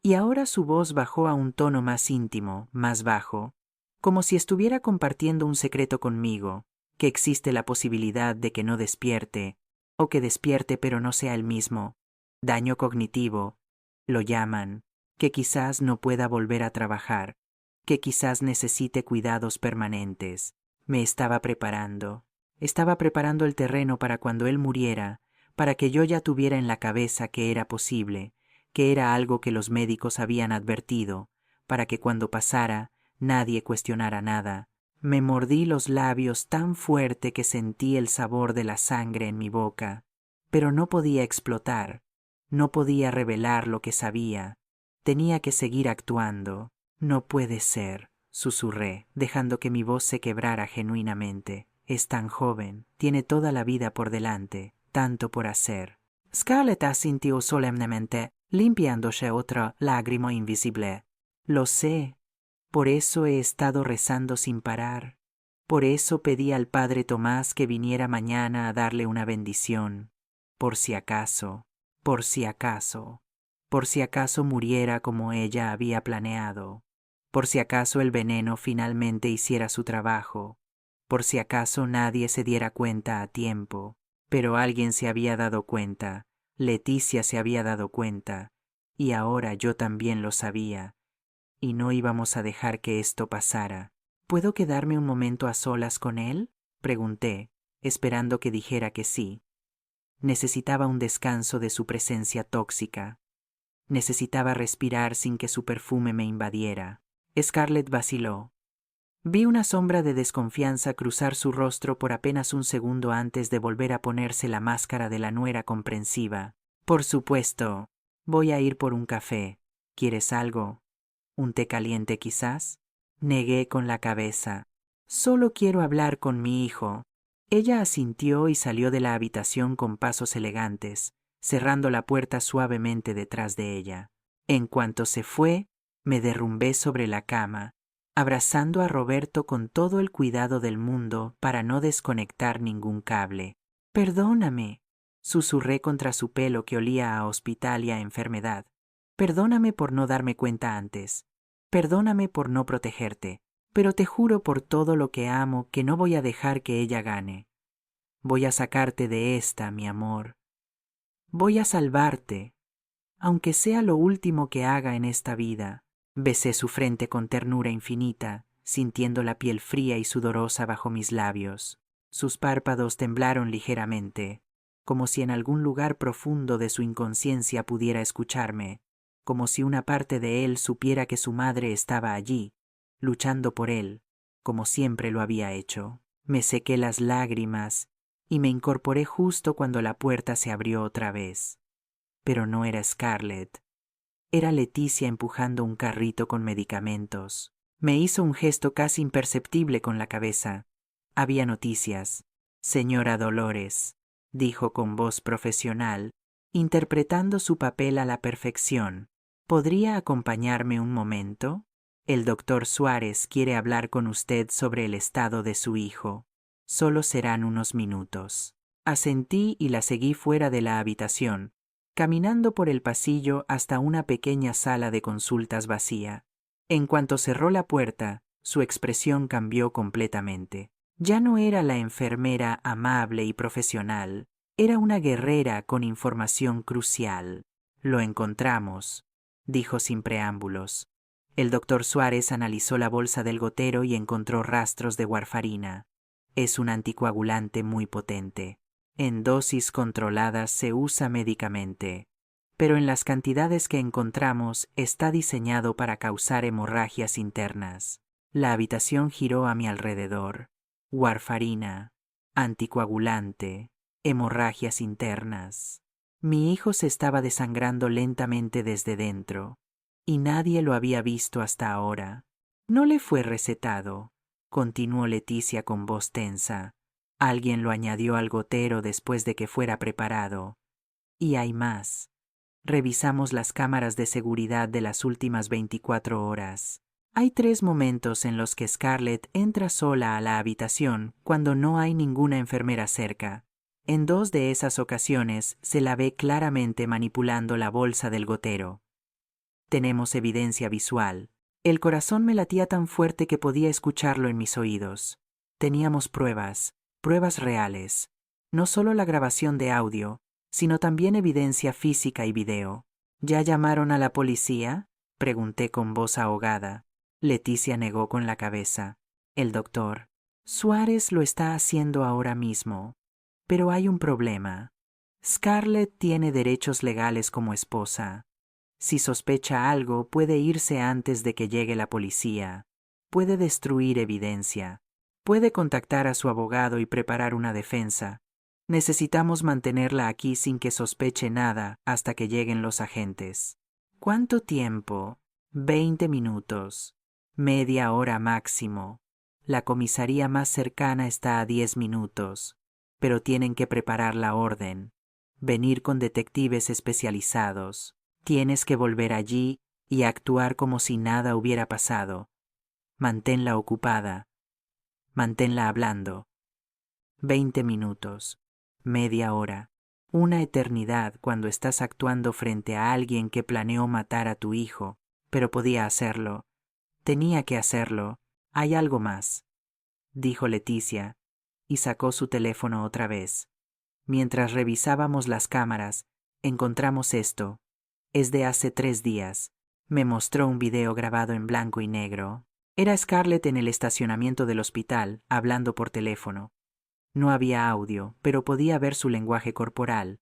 y ahora su voz bajó a un tono más íntimo, más bajo, como si estuviera compartiendo un secreto conmigo, que existe la posibilidad de que no despierte, o que despierte pero no sea el mismo. Daño cognitivo, lo llaman, que quizás no pueda volver a trabajar, que quizás necesite cuidados permanentes. Me estaba preparando el terreno para cuando él muriera, para que yo ya tuviera en la cabeza que era posible, que era algo que los médicos habían advertido, para que cuando pasara nadie cuestionara nada. Me mordí los labios tan fuerte que sentí el sabor de la sangre en mi boca, pero no podía explotar, no podía revelar lo que sabía. Tenía que seguir actuando. No puede ser, susurré, dejando que mi voz se quebrara genuinamente. Es tan joven, tiene toda la vida por delante, tanto por hacer. Scarlett asintió solemnemente, limpiándose otra lágrima invisible. Lo sé. Por eso he estado rezando sin parar. Por eso pedí al padre Tomás que viniera mañana a darle una bendición. Por si acaso, por si acaso, por si acaso muriera como ella había planeado. Por si acaso el veneno finalmente hiciera su trabajo. Por si acaso nadie se diera cuenta a tiempo. Pero alguien se había dado cuenta. Leticia se había dado cuenta. Y ahora yo también lo sabía. Y no íbamos a dejar que esto pasara. ¿Puedo quedarme un momento a solas con él?, pregunté, esperando que dijera que sí. Necesitaba un descanso de su presencia tóxica. Necesitaba respirar sin que su perfume me invadiera. Scarlett vaciló. Vi una sombra de desconfianza cruzar su rostro por apenas un segundo antes de volver a ponerse la máscara de la nuera comprensiva. Por supuesto. Voy a ir por un café. ¿Quieres algo? ¿Un té caliente quizás? Negué con la cabeza. Solo quiero hablar con mi hijo. Ella asintió y salió de la habitación con pasos elegantes, cerrando la puerta suavemente detrás de ella. En cuanto se fue, me derrumbé sobre la cama, abrazando a Roberto con todo el cuidado del mundo para no desconectar ningún cable. Perdóname, susurré contra su pelo que olía a hospital y a enfermedad. Perdóname por no darme cuenta antes. Perdóname por no protegerte. Pero te juro por todo lo que amo que no voy a dejar que ella gane. Voy a sacarte de esta, mi amor. Voy a salvarte, aunque sea lo último que haga en esta vida. Besé su frente con ternura infinita, sintiendo la piel fría y sudorosa bajo mis labios. Sus párpados temblaron ligeramente. como si en algún lugar profundo de su inconsciencia pudiera escucharme, como si una parte de él supiera que su madre estaba allí, luchando por él, como siempre lo había hecho. Me sequé las lágrimas y me incorporé justo cuando la puerta se abrió otra vez. Pero no era Scarlett. Era Leticia empujando un carrito con medicamentos. Me hizo un gesto casi imperceptible con la cabeza. Había noticias. Señora Dolores, dijo con voz profesional, interpretando su papel a la perfección. ¿Podría acompañarme un momento? El doctor Suárez quiere hablar con usted sobre el estado de su hijo. Solo serán unos minutos. Asentí y la seguí fuera de la habitación, caminando por el pasillo hasta una pequeña sala de consultas vacía. En cuanto cerró la puerta, su expresión cambió completamente. Ya no era la enfermera amable y profesional, era una guerrera con información crucial. Lo encontramos, dijo sin preámbulos. El doctor Suárez analizó la bolsa del gotero y encontró rastros de warfarina. Es un anticoagulante muy potente. En dosis controladas se usa médicamente, pero en las cantidades que encontramos está diseñado para causar hemorragias internas. La habitación giró a mi alrededor. Warfarina, anticoagulante, hemorragias internas. Mi hijo se estaba desangrando lentamente desde dentro, y nadie lo había visto hasta ahora. No le fue recetado, continuó Leticia con voz tensa. Alguien lo añadió al gotero después de que fuera preparado. Y hay más. Revisamos las cámaras de seguridad de las últimas 24 horas. Hay 3 momentos en los que Scarlett entra sola a la habitación cuando no hay ninguna enfermera cerca. En 2 de esas ocasiones se la ve claramente manipulando la bolsa del gotero. Tenemos evidencia visual. El corazón me latía tan fuerte que podía escucharlo en mis oídos. Teníamos pruebas reales. No solo la grabación de audio, sino también evidencia física y video. ¿Ya llamaron a la policía?, pregunté con voz ahogada. Leticia negó con la cabeza. El doctor: Suárez lo está haciendo ahora mismo. Pero hay un problema. Scarlett tiene derechos legales como esposa. Si sospecha algo, puede irse antes de que llegue la policía. Puede destruir evidencia. Puede contactar a su abogado y preparar una defensa. Necesitamos mantenerla aquí sin que sospeche nada hasta que lleguen los agentes. ¿Cuánto tiempo? 20 minutos. Media hora máximo. La comisaría más cercana está a 10 minutos, pero tienen que preparar la orden. Venir con detectives especializados. Tienes que volver allí y actuar como si nada hubiera pasado. Manténla ocupada. Manténla hablando. 20 minutos. Media hora. Una eternidad cuando estás actuando frente a alguien que planeó matar a tu hijo, pero podía hacerlo. Tenía que hacerlo. Hay algo más, dijo Leticia, y sacó su teléfono otra vez. Mientras revisábamos las cámaras, encontramos esto. Es de hace 3 días. Me mostró un video grabado en blanco y negro. Era Scarlett en el estacionamiento del hospital, hablando por teléfono. No había audio, pero podía ver su lenguaje corporal.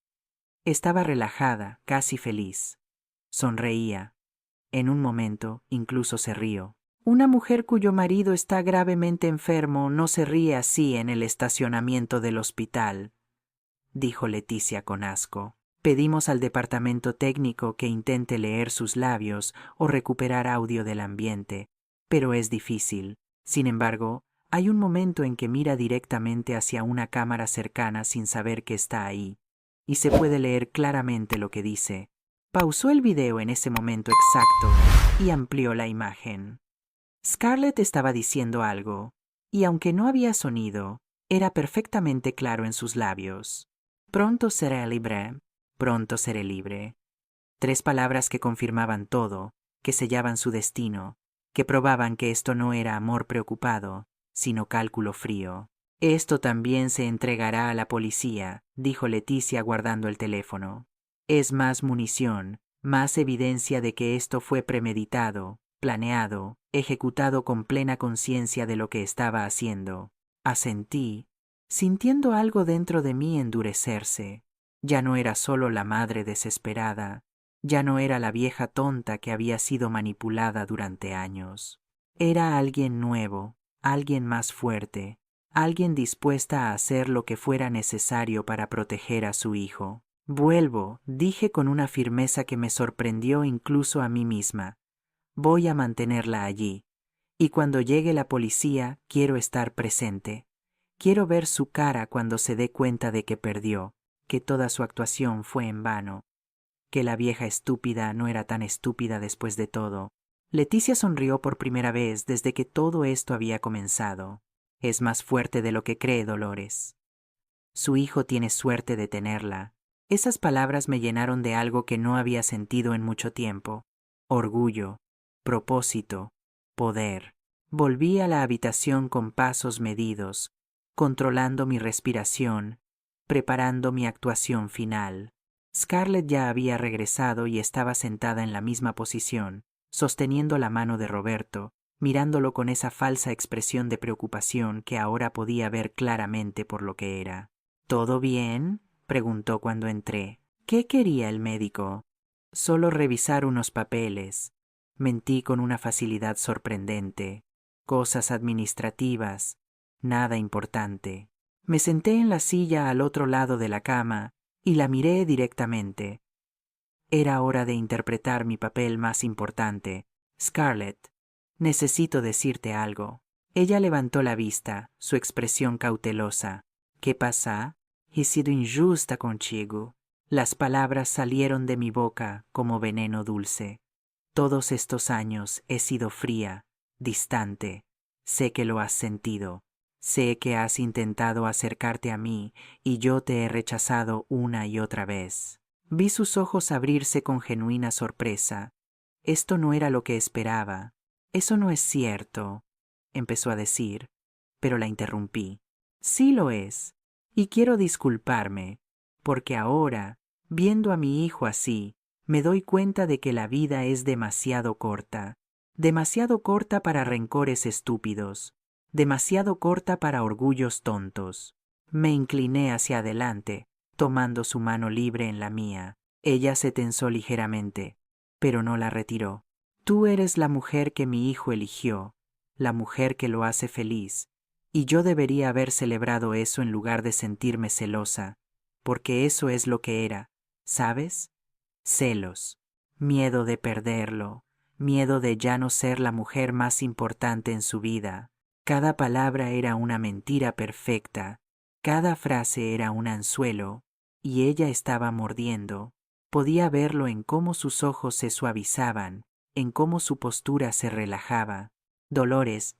Estaba relajada, casi feliz. Sonreía. En un momento, incluso se rió. Una mujer cuyo marido está gravemente enfermo no se ríe así en el estacionamiento del hospital, dijo Leticia con asco. Pedimos al departamento técnico que intente leer sus labios o recuperar audio del ambiente, pero es difícil. Sin embargo, hay un momento en que mira directamente hacia una cámara cercana sin saber que está ahí, y se puede leer claramente lo que dice. Pausó el video en ese momento exacto y amplió la imagen. Scarlett estaba diciendo algo, y aunque no había sonido, era perfectamente claro en sus labios. Pronto seré libre, pronto seré libre. 3 palabras que confirmaban todo, que sellaban su destino, que probaban que esto no era amor preocupado, sino cálculo frío. Esto también se entregará a la policía, dijo Leticia guardando el teléfono. Es más munición, más evidencia de que esto fue premeditado, planeado, ejecutado con plena conciencia de lo que estaba haciendo. Asentí, sintiendo algo dentro de mí endurecerse. Ya no era solo la madre desesperada, ya no era la vieja tonta que había sido manipulada durante años. Era alguien nuevo, alguien más fuerte, alguien dispuesta a hacer lo que fuera necesario para proteger a su hijo. Vuelvo, dije con una firmeza que me sorprendió incluso a mí misma. Voy a mantenerla allí. Y cuando llegue la policía, quiero estar presente. Quiero ver su cara cuando se dé cuenta de que perdió, que toda su actuación fue en vano, que la vieja estúpida no era tan estúpida después de todo. Leticia sonrió por primera vez desde que todo esto había comenzado. Es más fuerte de lo que cree, Dolores. Su hijo tiene suerte de tenerla. Esas palabras me llenaron de algo que no había sentido en mucho tiempo. Orgullo, propósito, poder. Volví a la habitación con pasos medidos, controlando mi respiración, preparando mi actuación final. Scarlett ya había regresado y estaba sentada en la misma posición, sosteniendo la mano de Roberto, mirándolo con esa falsa expresión de preocupación que ahora podía ver claramente por lo que era. ¿Todo bien?, preguntó cuando entré. ¿Qué quería el médico? Solo revisar unos papeles. Mentí con una facilidad sorprendente. Cosas administrativas. Nada importante. Me senté en la silla al otro lado de la cama y la miré directamente. Era hora de interpretar mi papel más importante. Scarlett, necesito decirte algo. Ella levantó la vista, su expresión cautelosa. ¿Qué pasa? He sido injusta contigo. Las palabras salieron de mi boca como veneno dulce. Todos estos años he sido fría, distante. Sé que lo has sentido. Sé que has intentado acercarte a mí y yo te he rechazado una y otra vez. Vi sus ojos abrirse con genuina sorpresa. Esto no era lo que esperaba. Eso no es cierto, empezó a decir, pero la interrumpí. Sí lo es, y quiero disculparme, porque ahora, viendo a mi hijo así, me doy cuenta de que la vida es demasiado corta para rencores estúpidos, demasiado corta para orgullos tontos. Me incliné hacia adelante, tomando su mano libre en la mía. Ella se tensó ligeramente, pero no la retiró. Tú eres la mujer que mi hijo eligió, la mujer que lo hace feliz, y yo debería haber celebrado eso en lugar de sentirme celosa, porque eso es lo que era, ¿sabes? Celos, miedo de perderlo, miedo de ya no ser la mujer más importante en su vida. Cada palabra era una mentira perfecta, cada frase era un anzuelo, y ella estaba mordiendo. Podía verlo en cómo sus ojos se suavizaban, en cómo su postura se relajaba. Dolores,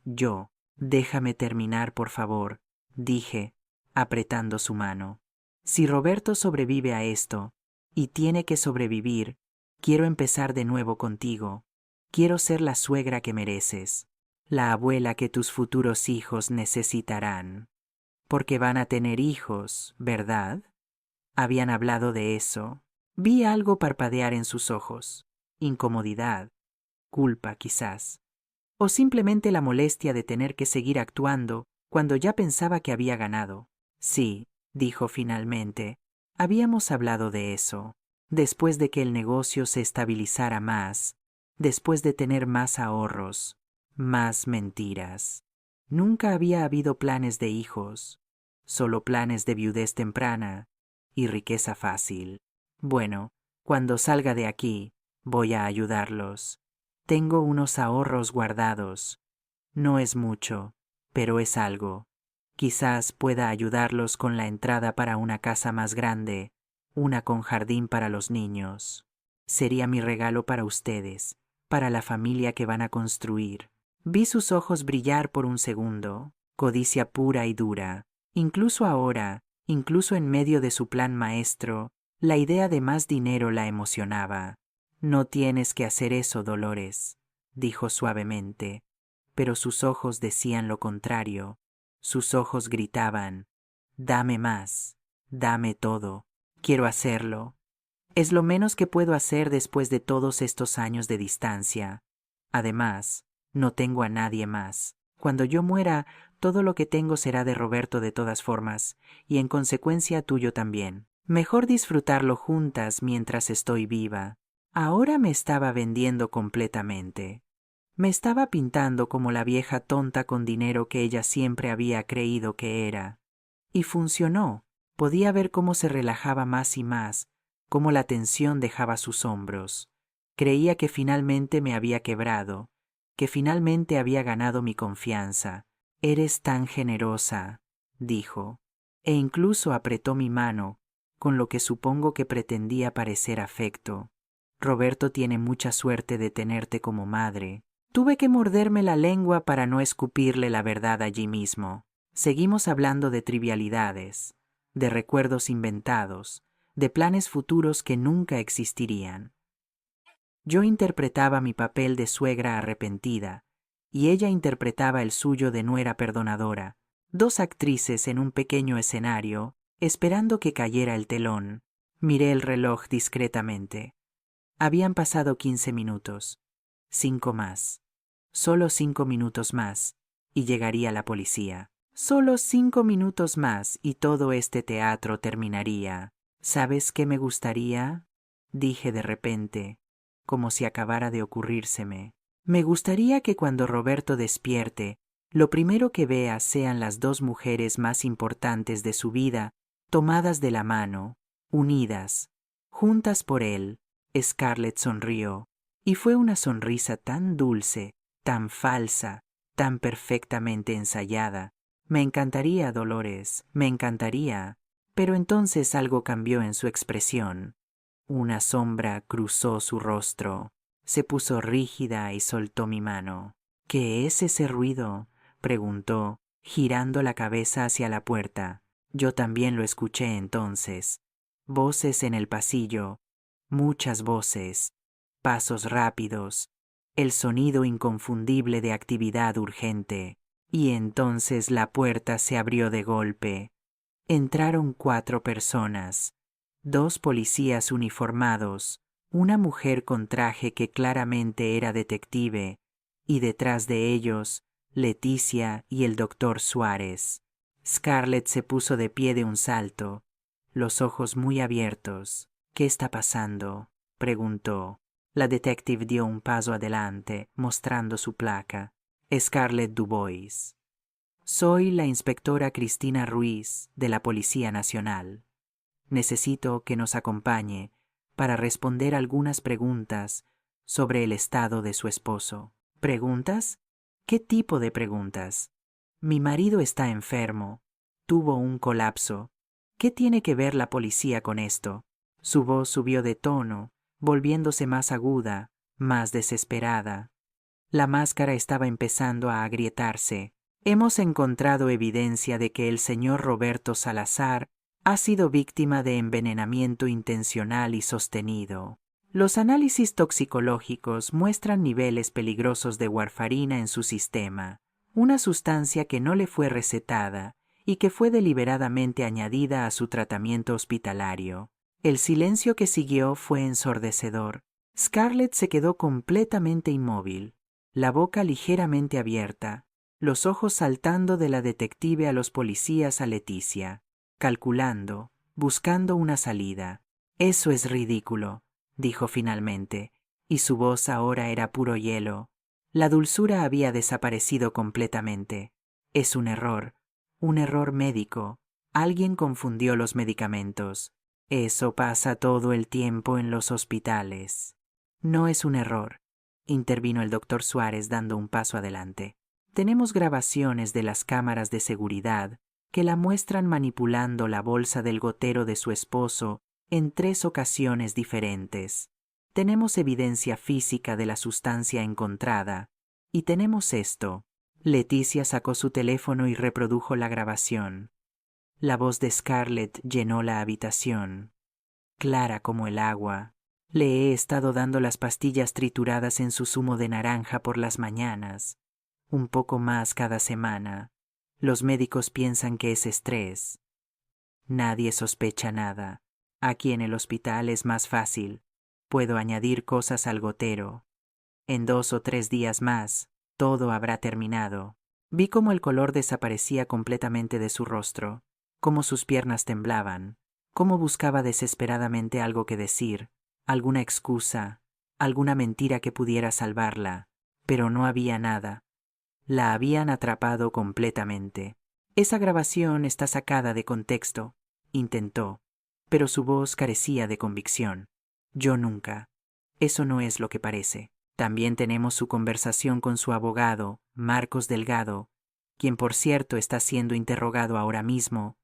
déjame terminar, por favor, dije, apretando su mano. Si Roberto sobrevive a esto, y tiene que sobrevivir, quiero empezar de nuevo contigo. Quiero ser la suegra que mereces, la abuela que tus futuros hijos necesitarán. Porque van a tener hijos, ¿verdad? Habían hablado de eso. Vi algo parpadear en sus ojos. Incomodidad, culpa quizás. O simplemente la molestia de tener que seguir actuando cuando ya pensaba que había ganado. Sí, dijo finalmente, habíamos hablado de eso. Después de que el negocio se estabilizara más, después de tener más ahorros, más mentiras. Nunca había habido planes de hijos, solo planes de viudez temprana y riqueza fácil. Bueno, cuando salga de aquí, voy a ayudarlos. Tengo unos ahorros guardados. No es mucho, pero es algo. Quizás pueda ayudarlos con la entrada para una casa más grande, una con jardín para los niños. Sería mi regalo para ustedes, para la familia que van a construir. Vi sus ojos brillar por un segundo, codicia pura y dura. Incluso ahora, incluso en medio de su plan maestro, la idea de más dinero la emocionaba. No tienes que hacer eso, Dolores, dijo suavemente, pero sus ojos decían lo contrario. Sus ojos gritaban, dame más, dame todo, quiero hacerlo. Es lo menos que puedo hacer después de todos estos años de distancia. Además, no tengo a nadie más. Cuando yo muera, todo lo que tengo será de Roberto de todas formas, y en consecuencia tuyo también. Mejor disfrutarlo juntas mientras estoy viva. Ahora me estaba vendiendo completamente. Me estaba pintando como la vieja tonta con dinero que ella siempre había creído que era. Y funcionó. Podía ver cómo se relajaba más y más, cómo la tensión dejaba sus hombros. Creía que finalmente me había quebrado, que finalmente había ganado mi confianza. «Eres tan generosa», dijo, e incluso apretó mi mano, con lo que supongo que pretendía parecer afecto. «Roberto tiene mucha suerte de tenerte como madre». Tuve que morderme la lengua para no escupirle la verdad allí mismo. Seguimos hablando de trivialidades, de recuerdos inventados, de planes futuros que nunca existirían. Yo interpretaba mi papel de suegra arrepentida, y ella interpretaba el suyo de nuera perdonadora, dos actrices en un pequeño escenario, esperando que cayera el telón. Miré el reloj discretamente. Habían pasado 15 minutos. 5 más. Solo 5 minutos más, y llegaría la policía. Solo 5 minutos más, y todo este teatro terminaría. ¿Sabes qué me gustaría?, dije de repente, como si acabara de ocurrírseme. Me gustaría que cuando Roberto despierte, lo primero que vea sean las dos mujeres más importantes de su vida, tomadas de la mano, unidas, juntas por él. Scarlett sonrió, y fue una sonrisa tan dulce, tan falsa, tan perfectamente ensayada. Me encantaría, Dolores, me encantaría. Pero entonces algo cambió en su expresión. Una sombra cruzó su rostro, se puso rígida y soltó mi mano. «¿Qué es ese ruido?», preguntó, girando la cabeza hacia la puerta. Yo también lo escuché entonces. Voces en el pasillo, muchas voces, pasos rápidos, el sonido inconfundible de actividad urgente. Y entonces la puerta se abrió de golpe. Entraron 4 personas, 2 policías uniformados, una mujer con traje que claramente era detective, y detrás de ellos, Leticia y el doctor Suárez. Scarlett se puso de pie de un salto, los ojos muy abiertos. «¿Qué está pasando?», preguntó. La detective dio un paso adelante, mostrando su placa. «Scarlett Dubois. Soy la inspectora Cristina Ruiz, de la Policía Nacional. Necesito que nos acompañe para responder algunas preguntas sobre el estado de su esposo». «¿Preguntas? ¿Qué tipo de preguntas?». «Mi marido está enfermo. Tuvo un colapso. ¿Qué tiene que ver la policía con esto?». Su voz subió de tono, volviéndose más aguda, más desesperada. La máscara estaba empezando a agrietarse. «Hemos encontrado evidencia de que el señor Roberto Salazar ha sido víctima de envenenamiento intencional y sostenido. Los análisis toxicológicos muestran niveles peligrosos de warfarina en su sistema, una sustancia que no le fue recetada y que fue deliberadamente añadida a su tratamiento hospitalario». El silencio que siguió fue ensordecedor. Scarlett se quedó completamente inmóvil, la boca ligeramente abierta, los ojos saltando de la detective a los policías a Leticia, calculando, buscando una salida. «Eso es ridículo», dijo finalmente, y su voz ahora era puro hielo. La dulzura había desaparecido completamente. «Es un error médico. Alguien confundió los medicamentos. Eso pasa todo el tiempo en los hospitales». «No es un error», intervino el doctor Suárez dando un paso adelante. «Tenemos grabaciones de las cámaras de seguridad que la muestran manipulando la bolsa del gotero de su esposo en 3 ocasiones diferentes. Tenemos evidencia física de la sustancia encontrada. Y tenemos esto». Leticia sacó su teléfono y reprodujo la grabación. La voz de Scarlett llenó la habitación. «Clara como el agua. Le he estado dando las pastillas trituradas en su zumo de naranja por las mañanas. Un poco más cada semana. Los médicos piensan que es estrés. Nadie sospecha nada. Aquí en el hospital es más fácil. Puedo añadir cosas al gotero. En 2 o 3 días más, todo habrá terminado». Vi cómo el color desaparecía completamente de su rostro, cómo sus piernas temblaban, Cómo buscaba desesperadamente algo que decir, alguna excusa, alguna mentira que pudiera salvarla, pero no había nada. La habían atrapado completamente. Esa grabación está sacada de contexto, intentó, pero su voz carecía de convicción. Yo nunca. Eso no es lo que parece. También tenemos su conversación con su abogado, Marcos Delgado, quien por cierto está siendo interrogado ahora mismo.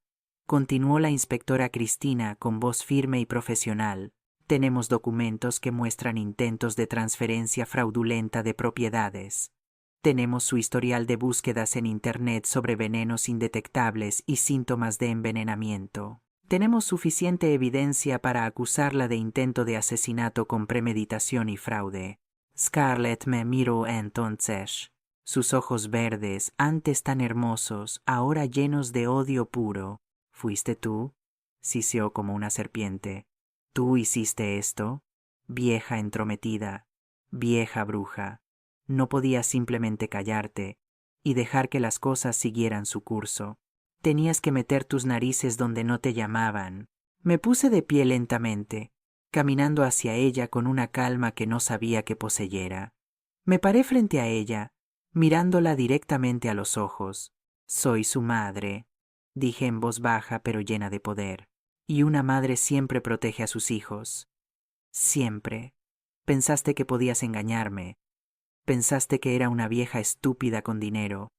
Continuó la inspectora Cristina con voz firme y profesional. Tenemos documentos que muestran intentos de transferencia fraudulenta de propiedades. Tenemos su historial de búsquedas en Internet sobre venenos indetectables y síntomas de envenenamiento. Tenemos suficiente evidencia para acusarla de intento de asesinato con premeditación y fraude. Scarlett me miró entonces. Sus ojos verdes, antes tan hermosos, ahora llenos de odio puro. ¿Fuiste tú? Siseó como una serpiente. ¿Tú hiciste esto? Vieja entrometida, vieja bruja. No podías simplemente callarte y dejar que las cosas siguieran su curso. Tenías que meter tus narices donde no te llamaban. Me puse de pie lentamente, caminando hacia ella con una calma que no sabía que poseyera. Me paré frente a ella, mirándola directamente a los ojos. Soy su madre, dije en voz baja pero llena de poder. Y una madre siempre protege a sus hijos. Siempre. Pensaste que podías engañarme. Pensaste que era una vieja estúpida con dinero.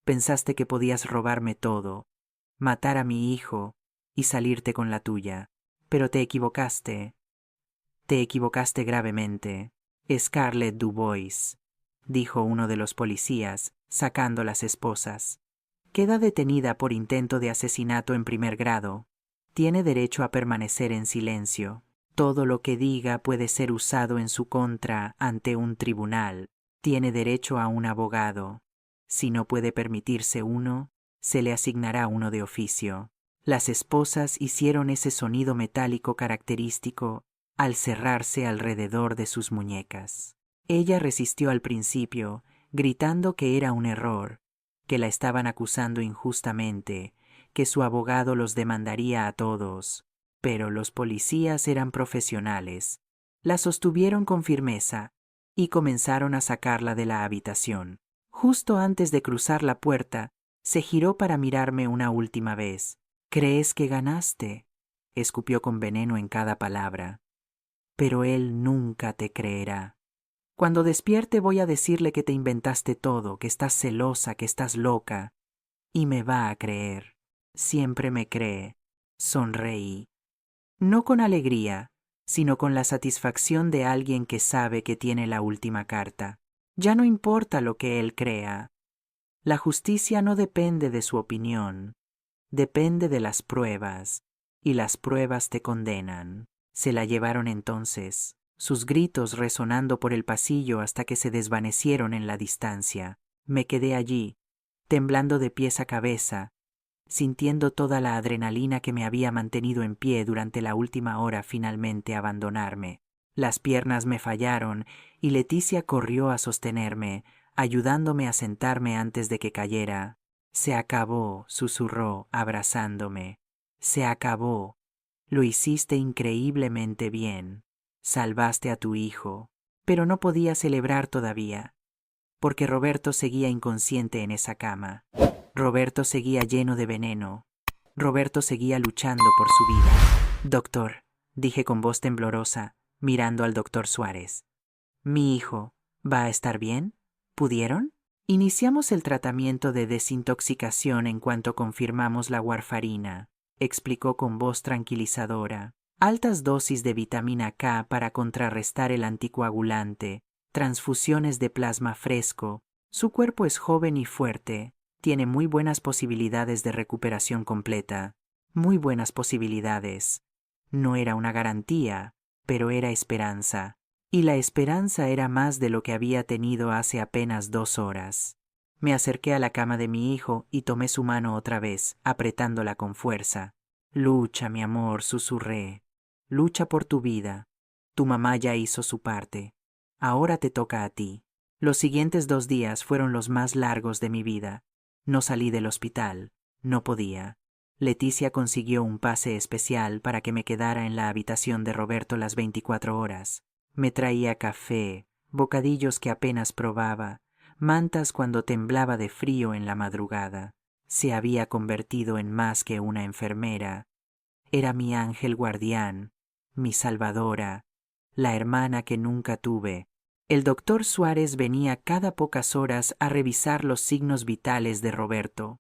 Pensaste que podías robarme todo, matar a mi hijo y salirte con la tuya. Pero te equivocaste. Te equivocaste gravemente. Scarlett Dubois, dijo uno de los policías, sacando las esposas. Queda detenida por intento de asesinato en primer grado. Tiene derecho a permanecer en silencio. Todo lo que diga puede ser usado en su contra ante un tribunal. Tiene derecho a un abogado. Si no puede permitirse uno, se le asignará uno de oficio. Las esposas hicieron ese sonido metálico característico al cerrarse alrededor de sus muñecas. Ella resistió al principio, gritando que era un error, que la estaban acusando injustamente, que su abogado los demandaría a todos. Pero los policías eran profesionales. La sostuvieron con firmeza y comenzaron a sacarla de la habitación. Justo antes de cruzar la puerta, se giró para mirarme una última vez. ¿Crees que ganaste? Escupió con veneno en cada palabra. Pero él nunca te creerá. Cuando despierte voy a decirle que te inventaste todo, que estás celosa, que estás loca. Y me va a creer. Siempre me cree. Sonreí. No con alegría, sino con la satisfacción de alguien que sabe que tiene la última carta. Ya no importa lo que él crea. La justicia no depende de su opinión, depende de las pruebas, y las pruebas te condenan. Se la llevaron entonces, sus gritos resonando por el pasillo hasta que se desvanecieron en la distancia. Me quedé allí, temblando de pies a cabeza, sintiendo toda la adrenalina que me había mantenido en pie durante la última hora finalmente abandonarme. Las piernas me fallaron y Leticia corrió a sostenerme, ayudándome a sentarme antes de que cayera. Se acabó, susurró, abrazándome. Se acabó. Lo hiciste increíblemente bien. Salvaste a tu hijo. Pero no podía celebrar todavía, porque Roberto seguía inconsciente en esa cama. Roberto seguía lleno de veneno. Roberto seguía luchando por su vida. Doctor, dije con voz temblorosa, mirando al doctor Suárez. Mi hijo, ¿va a estar bien? ¿Pudieron? Iniciamos el tratamiento de desintoxicación en cuanto confirmamos la warfarina, explicó con voz tranquilizadora. Altas dosis de vitamina K para contrarrestar el anticoagulante, transfusiones de plasma fresco. Su cuerpo es joven y fuerte. Tiene muy buenas posibilidades de recuperación completa. Muy buenas posibilidades. No era una garantía, pero era esperanza. Y la esperanza era más de lo que había tenido hace apenas 2 horas. Me acerqué a la cama de mi hijo y tomé su mano otra vez, apretándola con fuerza. Lucha, mi amor, susurré. Lucha por tu vida. Tu mamá ya hizo su parte. Ahora te toca a ti. Los siguientes 2 días fueron los más largos de mi vida. No salí del hospital. No podía. Leticia consiguió un pase especial para que me quedara en la habitación de Roberto las 24 horas. Me traía café, bocadillos que apenas probaba, mantas cuando temblaba de frío en la madrugada. Se había convertido en más que una enfermera. Era mi ángel guardián, mi salvadora, la hermana que nunca tuve. El doctor Suárez venía cada pocas horas a revisar los signos vitales de Roberto,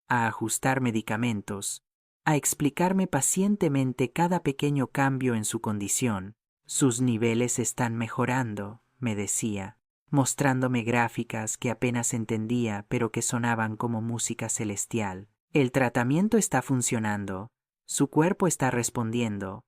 a ajustar medicamentos, a explicarme pacientemente cada pequeño cambio en su condición. Sus niveles están mejorando, me decía, mostrándome gráficas que apenas entendía pero que sonaban como música celestial. El tratamiento está funcionando, su cuerpo está respondiendo.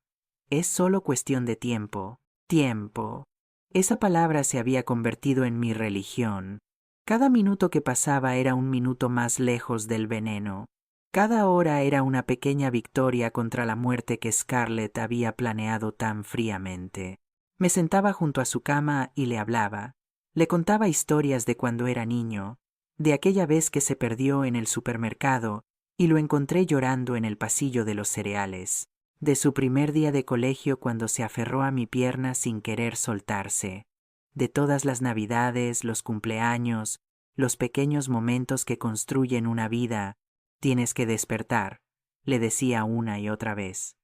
Es solo cuestión de tiempo. Tiempo. Esa palabra se había convertido en mi religión. Cada minuto que pasaba era un minuto más lejos del veneno. Cada hora era una pequeña victoria contra la muerte que Scarlett había planeado tan fríamente. Me sentaba junto a su cama y le hablaba. Le contaba historias de cuando era niño, de aquella vez que se perdió en el supermercado y lo encontré llorando en el pasillo de los cereales, de su primer día de colegio cuando se aferró a mi pierna sin querer soltarse, de todas las navidades, los cumpleaños, los pequeños momentos que construyen una vida. Tienes que despertar, le decía una y otra vez.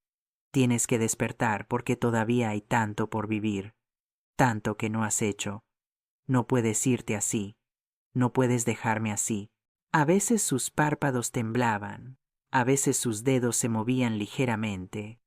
Tienes que despertar porque todavía hay tanto por vivir, tanto que no has hecho. No puedes irte así, no puedes dejarme así. A veces sus párpados temblaban, a veces sus dedos se movían ligeramente,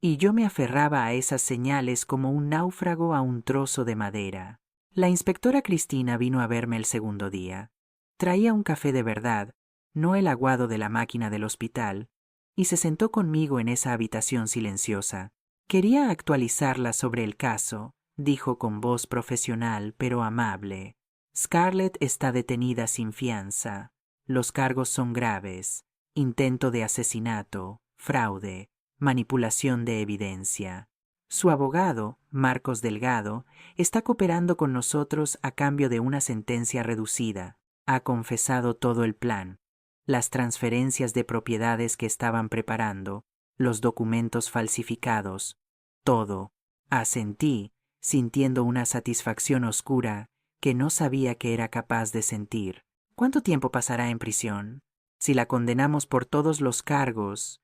y yo me aferraba a esas señales como un náufrago a un trozo de madera. La inspectora Cristina vino a verme el segundo día. Traía un café de verdad, no el aguado de la máquina del hospital, y se sentó conmigo en esa habitación silenciosa. Quería actualizarla sobre el caso, dijo con voz profesional pero amable. Scarlett está detenida sin fianza. Los cargos son graves: intento de asesinato, fraude, manipulación de evidencia. Su abogado, Marcos Delgado, está cooperando con nosotros a cambio de una sentencia reducida. Ha confesado todo el plan, las transferencias de propiedades que estaban preparando, los documentos falsificados, todo. Asentí, sintiendo una satisfacción oscura que no sabía que era capaz de sentir. ¿Cuánto tiempo pasará en prisión? Si la condenamos por todos los cargos,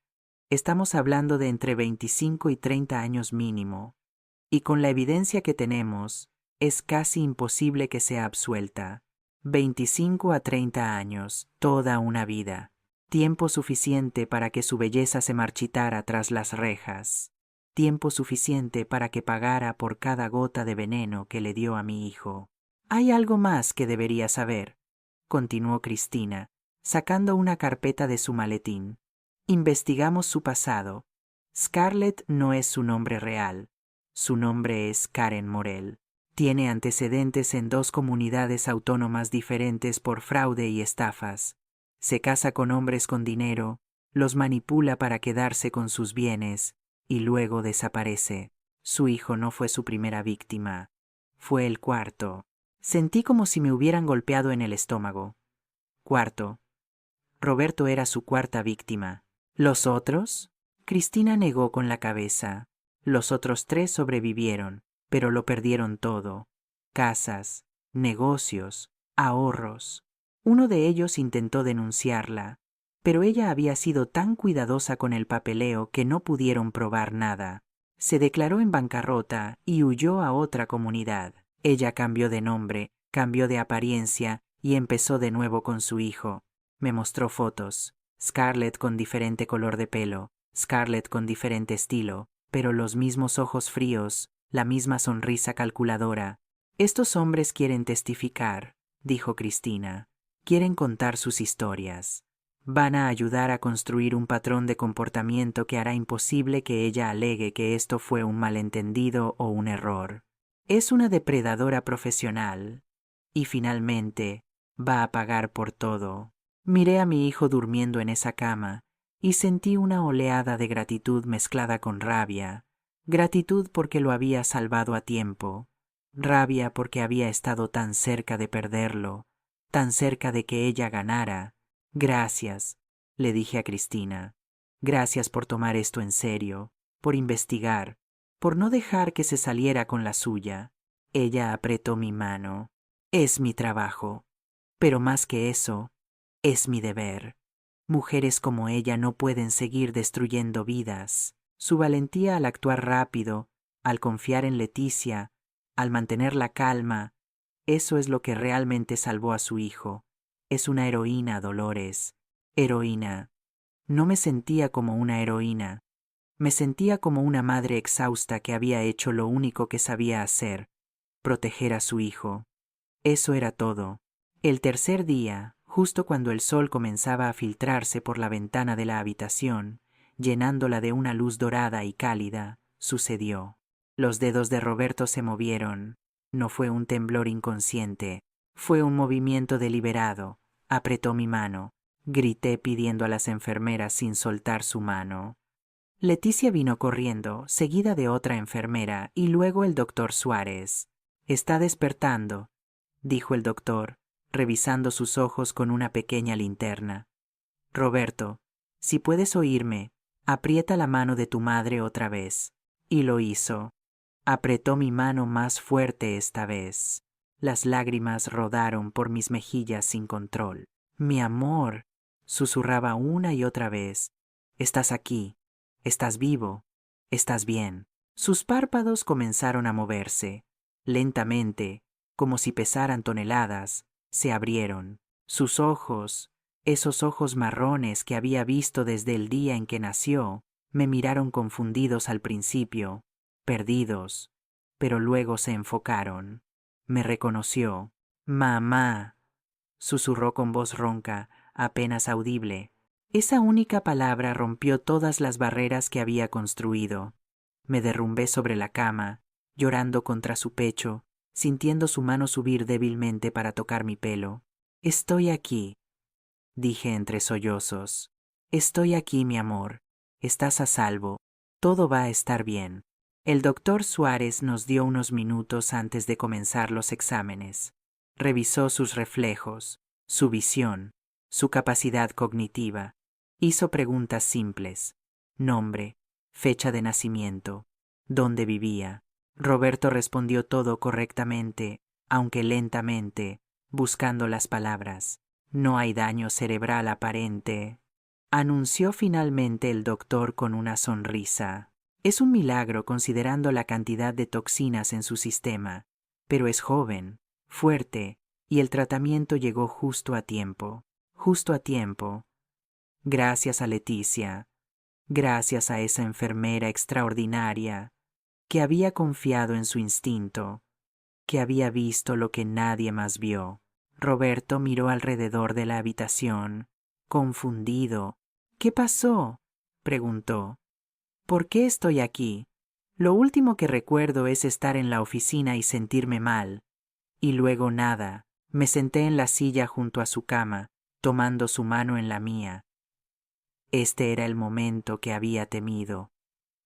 estamos hablando de entre 25 y 30 años mínimo, y con la evidencia que tenemos, es casi imposible que sea absuelta. 25 a 30 años, toda una vida. Tiempo suficiente para que su belleza se marchitara tras las rejas. Tiempo suficiente para que pagara por cada gota de veneno que le dio a mi hijo. Hay algo más que debería saber, continuó Cristina, sacando una carpeta de su maletín. Investigamos su pasado. Scarlett no es su nombre real. Su nombre es Karen Morel. Tiene antecedentes en 2 comunidades autónomas diferentes por fraude y estafas. Se casa con hombres con dinero, los manipula para quedarse con sus bienes y luego desaparece. Su hijo no fue su primera víctima. Fue el cuarto. Sentí como si me hubieran golpeado en el estómago. Cuarto. Roberto era su cuarta víctima. ¿Los otros? Cristina negó con la cabeza. Los otros 3 sobrevivieron, pero lo perdieron todo. Casas, negocios, ahorros. Uno de ellos intentó denunciarla, pero ella había sido tan cuidadosa con el papeleo que no pudieron probar nada. Se declaró en bancarrota y huyó a otra comunidad. Ella cambió de nombre, cambió de apariencia y empezó de nuevo con su hijo. Me mostró fotos. Scarlett con diferente color de pelo, Scarlett con diferente estilo, pero los mismos ojos fríos, la misma sonrisa calculadora. Estos hombres quieren testificar, dijo Cristina. Quieren contar sus historias. Van a ayudar a construir un patrón de comportamiento que hará imposible que ella alegue que esto fue un malentendido o un error. Es una depredadora profesional. Y finalmente, va a pagar por todo. Miré a mi hijo durmiendo en esa cama y sentí una oleada de gratitud mezclada con rabia. Gratitud porque lo había salvado a tiempo. Rabia porque había estado tan cerca de perderlo, tan cerca de que ella ganara. Gracias, le dije a Cristina. Gracias por tomar esto en serio, por investigar, por no dejar que se saliera con la suya. Ella apretó mi mano. Es mi trabajo. Pero más que eso, es mi deber. Mujeres como ella no pueden seguir destruyendo vidas. Su valentía al actuar rápido, al confiar en Leticia, al mantener la calma, eso es lo que realmente salvó a su hijo. Es una heroína, Dolores. Heroína. No me sentía como una heroína. Me sentía como una madre exhausta que había hecho lo único que sabía hacer, proteger a su hijo. Eso era todo. El tercer día, justo cuando el sol comenzaba a filtrarse por la ventana de la habitación, llenándola de una luz dorada y cálida, sucedió. Los dedos de Roberto se movieron. No fue un temblor inconsciente, fue un movimiento deliberado. Apretó mi mano. Grité pidiendo a las enfermeras sin soltar su mano. Leticia vino corriendo, seguida de otra enfermera, y luego el doctor Suárez. Está despertando, dijo el doctor, revisando sus ojos con una pequeña linterna. Roberto, si puedes oírme, aprieta la mano de tu madre otra vez. Y lo hizo. Apretó mi mano más fuerte esta vez. Las lágrimas rodaron por mis mejillas sin control. Mi amor, susurraba una y otra vez. Estás aquí. Estás vivo. Estás bien. Sus párpados comenzaron a moverse. Lentamente, como si pesaran toneladas, se abrieron. Sus ojos, esos ojos marrones que había visto desde el día en que nació, me miraron confundidos al principio, perdidos, pero luego se enfocaron. Me reconoció. Mamá, susurró con voz ronca, apenas audible. Esa única palabra rompió todas las barreras que había construido. Me derrumbé sobre la cama, llorando contra su pecho, sintiendo su mano subir débilmente para tocar mi pelo. Estoy aquí, dije entre sollozos. Estoy aquí, mi amor. Estás a salvo. Todo va a estar bien. El doctor Suárez nos dio unos minutos antes de comenzar los exámenes. Revisó sus reflejos, su visión, su capacidad cognitiva. Hizo preguntas simples. Nombre, fecha de nacimiento, dónde vivía. Roberto respondió todo correctamente, aunque lentamente, buscando las palabras. No hay daño cerebral aparente, anunció finalmente el doctor con una sonrisa. Es un milagro considerando la cantidad de toxinas en su sistema, pero es joven, fuerte, y el tratamiento llegó justo a tiempo. Justo a tiempo. Gracias a Leticia, gracias a esa enfermera extraordinaria, que había confiado en su instinto, que había visto lo que nadie más vio. Roberto miró alrededor de la habitación, confundido. ¿Qué pasó?, preguntó. ¿Por qué estoy aquí? Lo último que recuerdo es estar en la oficina y sentirme mal. Y luego nada. Me senté en la silla junto a su cama, tomando su mano en la mía. Este era el momento que había temido.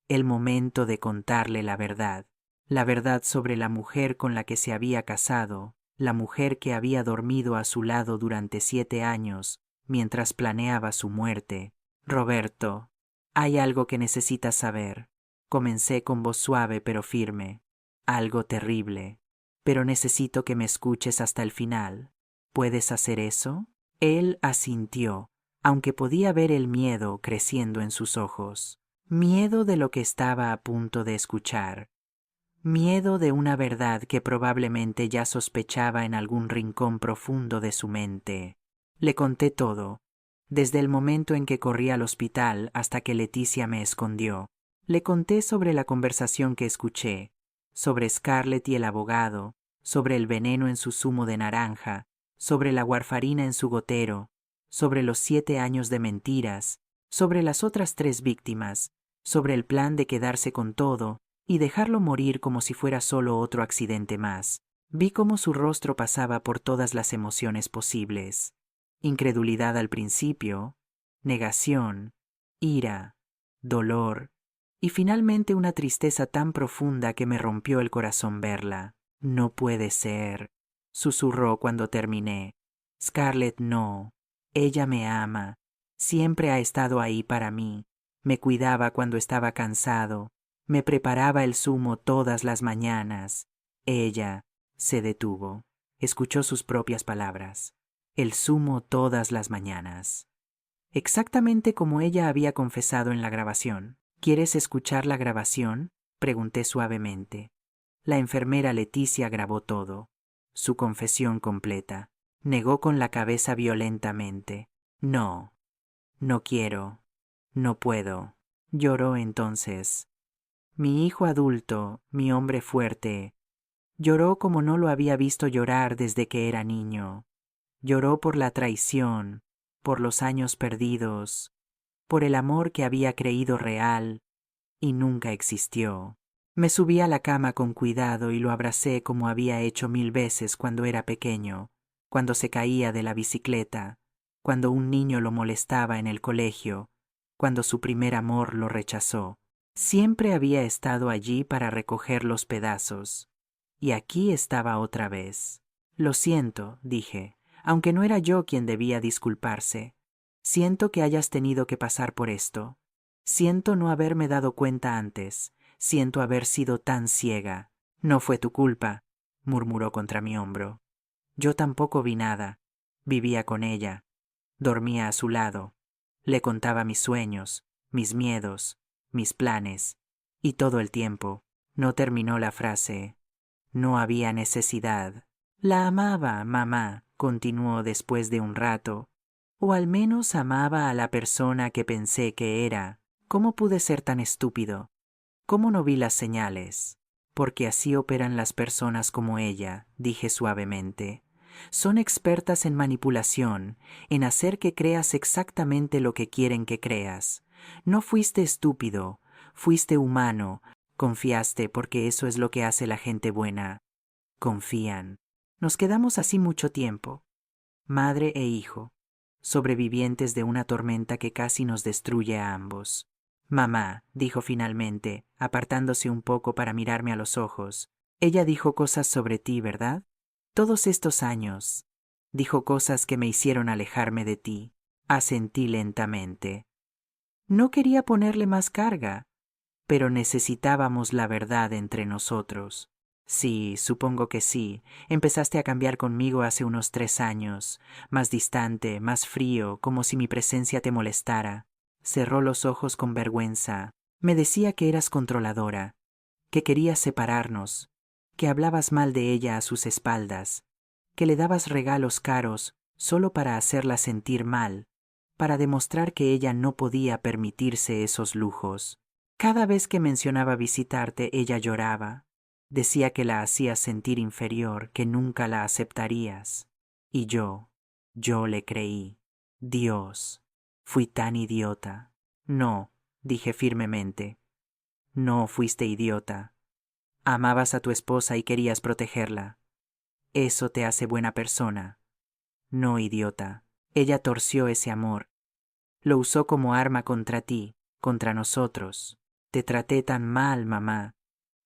El momento de contarle la verdad sobre la mujer con la que se había casado, la mujer que había dormido a su lado durante 7 años, mientras planeaba su muerte. Roberto, hay algo que necesitas saber. Comencé con voz suave pero firme. Algo terrible. Pero necesito que me escuches hasta el final. ¿Puedes hacer eso? Él asintió, aunque podía ver el miedo creciendo en sus ojos. Miedo de lo que estaba a punto de escuchar. Miedo de una verdad que probablemente ya sospechaba en algún rincón profundo de su mente. Le conté todo, desde el momento en que corrí al hospital hasta que Leticia me escondió. Le conté sobre la conversación que escuché, sobre Scarlett y el abogado, sobre el veneno en su zumo de naranja, sobre la warfarina en su gotero, sobre los 7 años de mentiras, sobre las otras 3 víctimas, sobre el plan de quedarse con todo y dejarlo morir como si fuera solo otro accidente más. Vi cómo su rostro pasaba por todas las emociones posibles. Incredulidad al principio, negación, ira, dolor, y finalmente una tristeza tan profunda que me rompió el corazón verla. No puede ser, susurró cuando terminé. Scarlett no. Ella me ama. Siempre ha estado ahí para mí. Me cuidaba cuando estaba cansado. Me preparaba el zumo todas las mañanas. Ella se detuvo. Escuchó sus propias palabras. El zumo todas las mañanas. Exactamente como ella había confesado en la grabación. ¿Quieres escuchar la grabación?, pregunté suavemente. La enfermera Leticia grabó todo. Su confesión completa. Negó con la cabeza violentamente. No, no quiero, no puedo. Lloró entonces. Mi hijo adulto, mi hombre fuerte, lloró como no lo había visto llorar desde que era niño. Lloró por la traición, por los años perdidos, por el amor que había creído real y nunca existió. Me subí a la cama con cuidado y lo abracé como había hecho 1000 veces cuando era pequeño, cuando se caía de la bicicleta, cuando un niño lo molestaba en el colegio, cuando su primer amor lo rechazó. Siempre había estado allí para recoger los pedazos, y aquí estaba otra vez. Lo siento, dije, aunque no era yo quien debía disculparse. Siento que hayas tenido que pasar por esto. Siento no haberme dado cuenta antes. Siento haber sido tan ciega. No fue tu culpa, murmuró contra mi hombro. Yo tampoco vi nada. Vivía con ella. Dormía a su lado. Le contaba mis sueños, mis miedos, mis planes. Y todo el tiempo. No terminó la frase. No había necesidad. La amaba, mamá, continuó después de un rato. O al menos amaba a la persona que pensé que era. ¿Cómo pude ser tan estúpido? ¿Cómo no vi las señales? Porque así operan las personas como ella, dije suavemente. Son expertas en manipulación, en hacer que creas exactamente lo que quieren que creas. No fuiste estúpido, fuiste humano, confiaste porque eso es lo que hace la gente buena. Confían. Nos quedamos así mucho tiempo, madre e hijo, sobrevivientes de una tormenta que casi nos destruye a ambos. Mamá, dijo finalmente, apartándose un poco para mirarme a los ojos. Ella dijo cosas sobre ti, ¿verdad? Todos estos años. Dijo cosas que me hicieron alejarme de ti. Asentí lentamente. No quería ponerle más carga, pero necesitábamos la verdad entre nosotros. Sí, supongo que sí. Empezaste a cambiar conmigo hace unos 3 años, más distante, más frío, como si mi presencia te molestara. Cerró los ojos con vergüenza. Me decía que eras controladora, que querías separarnos, que hablabas mal de ella a sus espaldas, que le dabas regalos caros solo para hacerla sentir mal, para demostrar que ella no podía permitirse esos lujos. Cada vez que mencionaba visitarte, ella lloraba. Decía que la hacías sentir inferior, que nunca la aceptarías. Y yo le creí. Dios, fui tan idiota. No, dije firmemente. No fuiste idiota. Amabas a tu esposa y querías protegerla. Eso te hace buena persona. No, idiota. Ella torció ese amor. Lo usó como arma contra ti, contra nosotros. Te traté tan mal, mamá.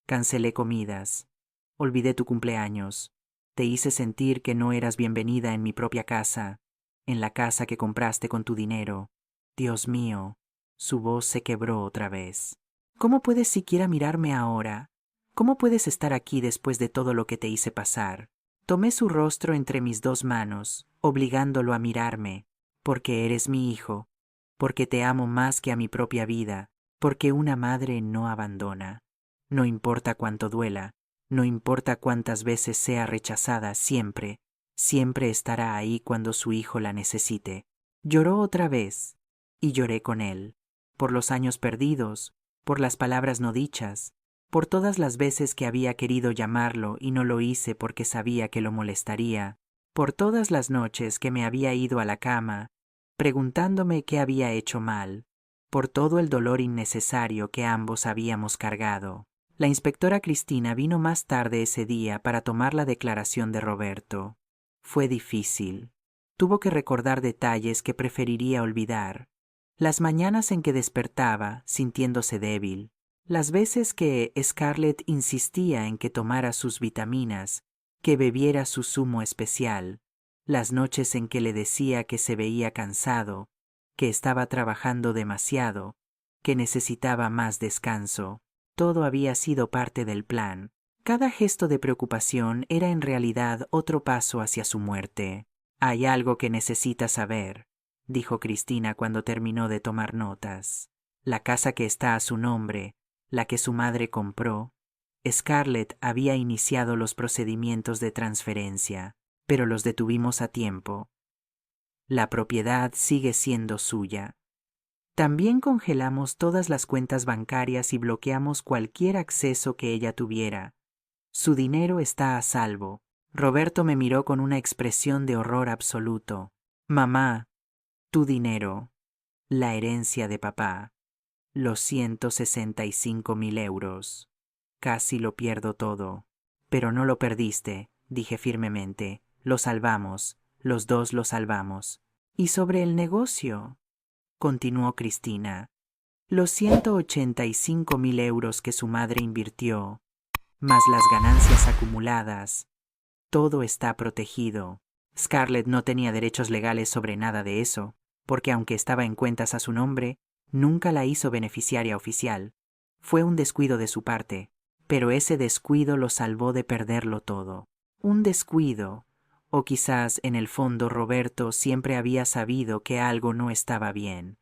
Cancelé comidas. Olvidé tu cumpleaños. Te hice sentir que no eras bienvenida en mi propia casa, en la casa que compraste con tu dinero. Dios mío, su voz se quebró otra vez. ¿Cómo puedes siquiera mirarme ahora? ¿Cómo puedes estar aquí después de todo lo que te hice pasar? Tomé su rostro entre mis 2 manos, obligándolo a mirarme, porque eres mi hijo, porque te amo más que a mi propia vida, porque una madre no abandona. No importa cuánto duela, no importa cuántas veces sea rechazada, siempre, siempre estará ahí cuando su hijo la necesite. Lloró otra vez, y lloré con él, por los años perdidos, por las palabras no dichas, por todas las veces que había querido llamarlo y no lo hice porque sabía que lo molestaría, por todas las noches que me había ido a la cama, preguntándome qué había hecho mal, por todo el dolor innecesario que ambos habíamos cargado. La inspectora Cristina vino más tarde ese día para tomar la declaración de Roberto. Fue difícil. Tuvo que recordar detalles que preferiría olvidar. Las mañanas en que despertaba, sintiéndose débil. Las veces que Scarlett insistía en que tomara sus vitaminas, que bebiera su zumo especial. Las noches en que le decía que se veía cansado, que estaba trabajando demasiado, que necesitaba más descanso. Todo había sido parte del plan. Cada gesto de preocupación era en realidad otro paso hacia su muerte. «Hay algo que necesitas saber», dijo Cristina cuando terminó de tomar notas. «La casa que está a su nombre, la que su madre compró, Scarlett había iniciado los procedimientos de transferencia, pero los detuvimos a tiempo. La propiedad sigue siendo suya. También congelamos todas las cuentas bancarias y bloqueamos cualquier acceso que ella tuviera. Su dinero está a salvo». Roberto me miró con una expresión de horror absoluto. «Mamá, tu dinero, la herencia de papá, los 165.000 euros. Casi lo pierdo todo». «Pero no lo perdiste», dije firmemente. «Lo salvamos, los dos lo salvamos». «¿Y sobre el negocio?», continuó Cristina. «Los 185.000 euros que su madre invirtió, más las ganancias acumuladas. Todo está protegido. Scarlett no tenía derechos legales sobre nada de eso, porque aunque estaba en cuentas a su nombre, nunca la hizo beneficiaria oficial. Fue un descuido de su parte, pero ese descuido lo salvó de perderlo todo. Un descuido, o quizás en el fondo Roberto siempre había sabido que algo no estaba bien.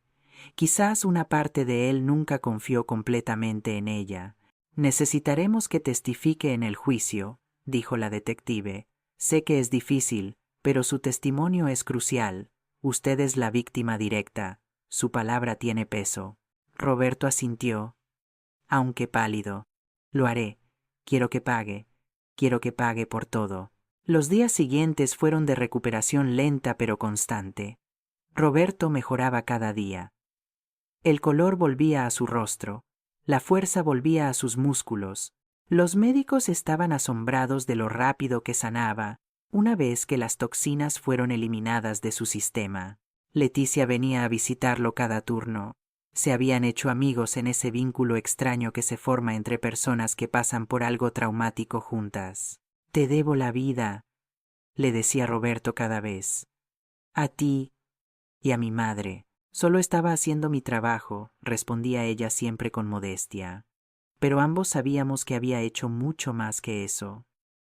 Quizás una parte de él nunca confió completamente en ella. «Necesitaremos que testifique en el juicio», dijo la detective. «Sé que es difícil, pero su testimonio es crucial. Usted es la víctima directa. Su palabra tiene peso». Roberto asintió, aunque pálido. «Lo haré. Quiero que pague. Quiero que pague por todo». Los días siguientes fueron de recuperación lenta pero constante. Roberto mejoraba cada día. El color volvía a su rostro. La fuerza volvía a sus músculos. Los médicos estaban asombrados de lo rápido que sanaba, una vez que las toxinas fueron eliminadas de su sistema. Leticia venía a visitarlo cada turno. Se habían hecho amigos en ese vínculo extraño que se forma entre personas que pasan por algo traumático juntas. «Te debo la vida», le decía Roberto cada vez. «A ti y a mi madre». «Solo estaba haciendo mi trabajo», respondía ella siempre con modestia. Pero ambos sabíamos que había hecho mucho más que eso.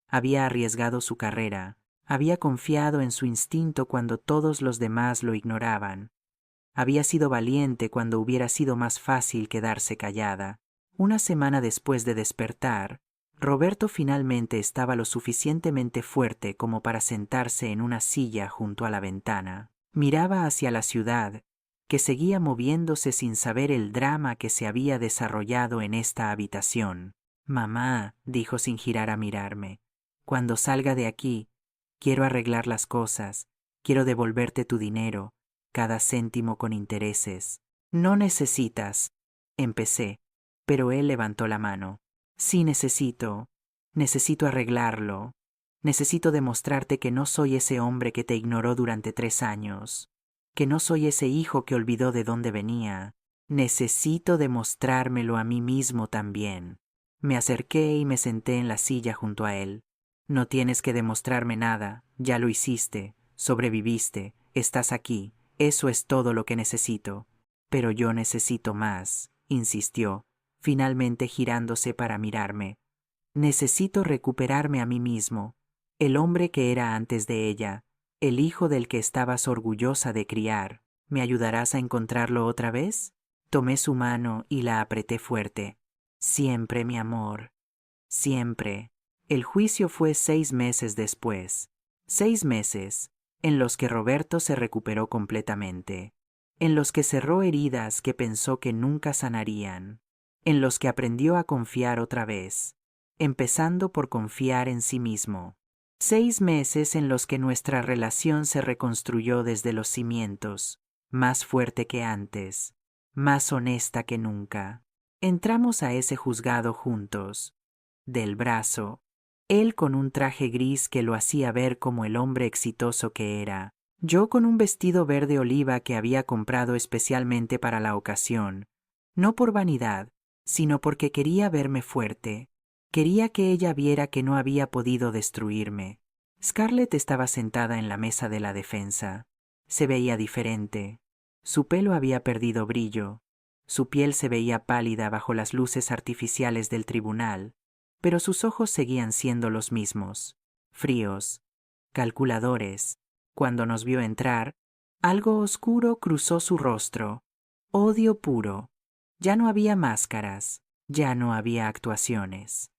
Había arriesgado su carrera, había confiado en su instinto cuando todos los demás lo ignoraban. Había sido valiente cuando hubiera sido más fácil quedarse callada. Una semana después de despertar, Roberto finalmente estaba lo suficientemente fuerte como para sentarse en una silla junto a la ventana. Miraba hacia la ciudad, que seguía moviéndose sin saber el drama que se había desarrollado en esta habitación. «Mamá», dijo sin girar a mirarme, «cuando salga de aquí, quiero arreglar las cosas, quiero devolverte tu dinero, cada céntimo con intereses». «No necesitas», empecé, pero él levantó la mano. «Sí necesito arreglarlo. Necesito demostrarte que no soy ese hombre que te ignoró durante 3 años. Que no soy ese hijo que olvidó de dónde venía. Necesito demostrármelo a mí mismo también». Me acerqué y me senté en la silla junto a él. «No tienes que demostrarme nada, ya lo hiciste, sobreviviste, estás aquí, eso es todo lo que necesito». «Pero yo necesito más», insistió, finalmente girándose para mirarme. «Necesito recuperarme a mí mismo, el hombre que era antes de ella, el hijo del que estabas orgullosa de criar. ¿Me ayudarás a encontrarlo otra vez?» Tomé su mano y la apreté fuerte. «Siempre, mi amor, siempre». El juicio fue 6 meses después. 6 meses en los que Roberto se recuperó completamente, en los que cerró heridas que pensó que nunca sanarían, en los que aprendió a confiar otra vez, empezando por confiar en sí mismo. 6 meses en los que nuestra relación se reconstruyó desde los cimientos, más fuerte que antes, más honesta que nunca. Entramos a ese juzgado juntos, del brazo, él con un traje gris que lo hacía ver como el hombre exitoso que era, yo con un vestido verde oliva que había comprado especialmente para la ocasión, no por vanidad, sino porque quería verme fuerte. Quería que ella viera que no había podido destruirme. Scarlett estaba sentada en la mesa de la defensa. Se veía diferente. Su pelo había perdido brillo. Su piel se veía pálida bajo las luces artificiales del tribunal, pero sus ojos seguían siendo los mismos, fríos, calculadores. Cuando nos vio entrar, algo oscuro cruzó su rostro, odio puro. Ya no había máscaras, ya no había actuaciones.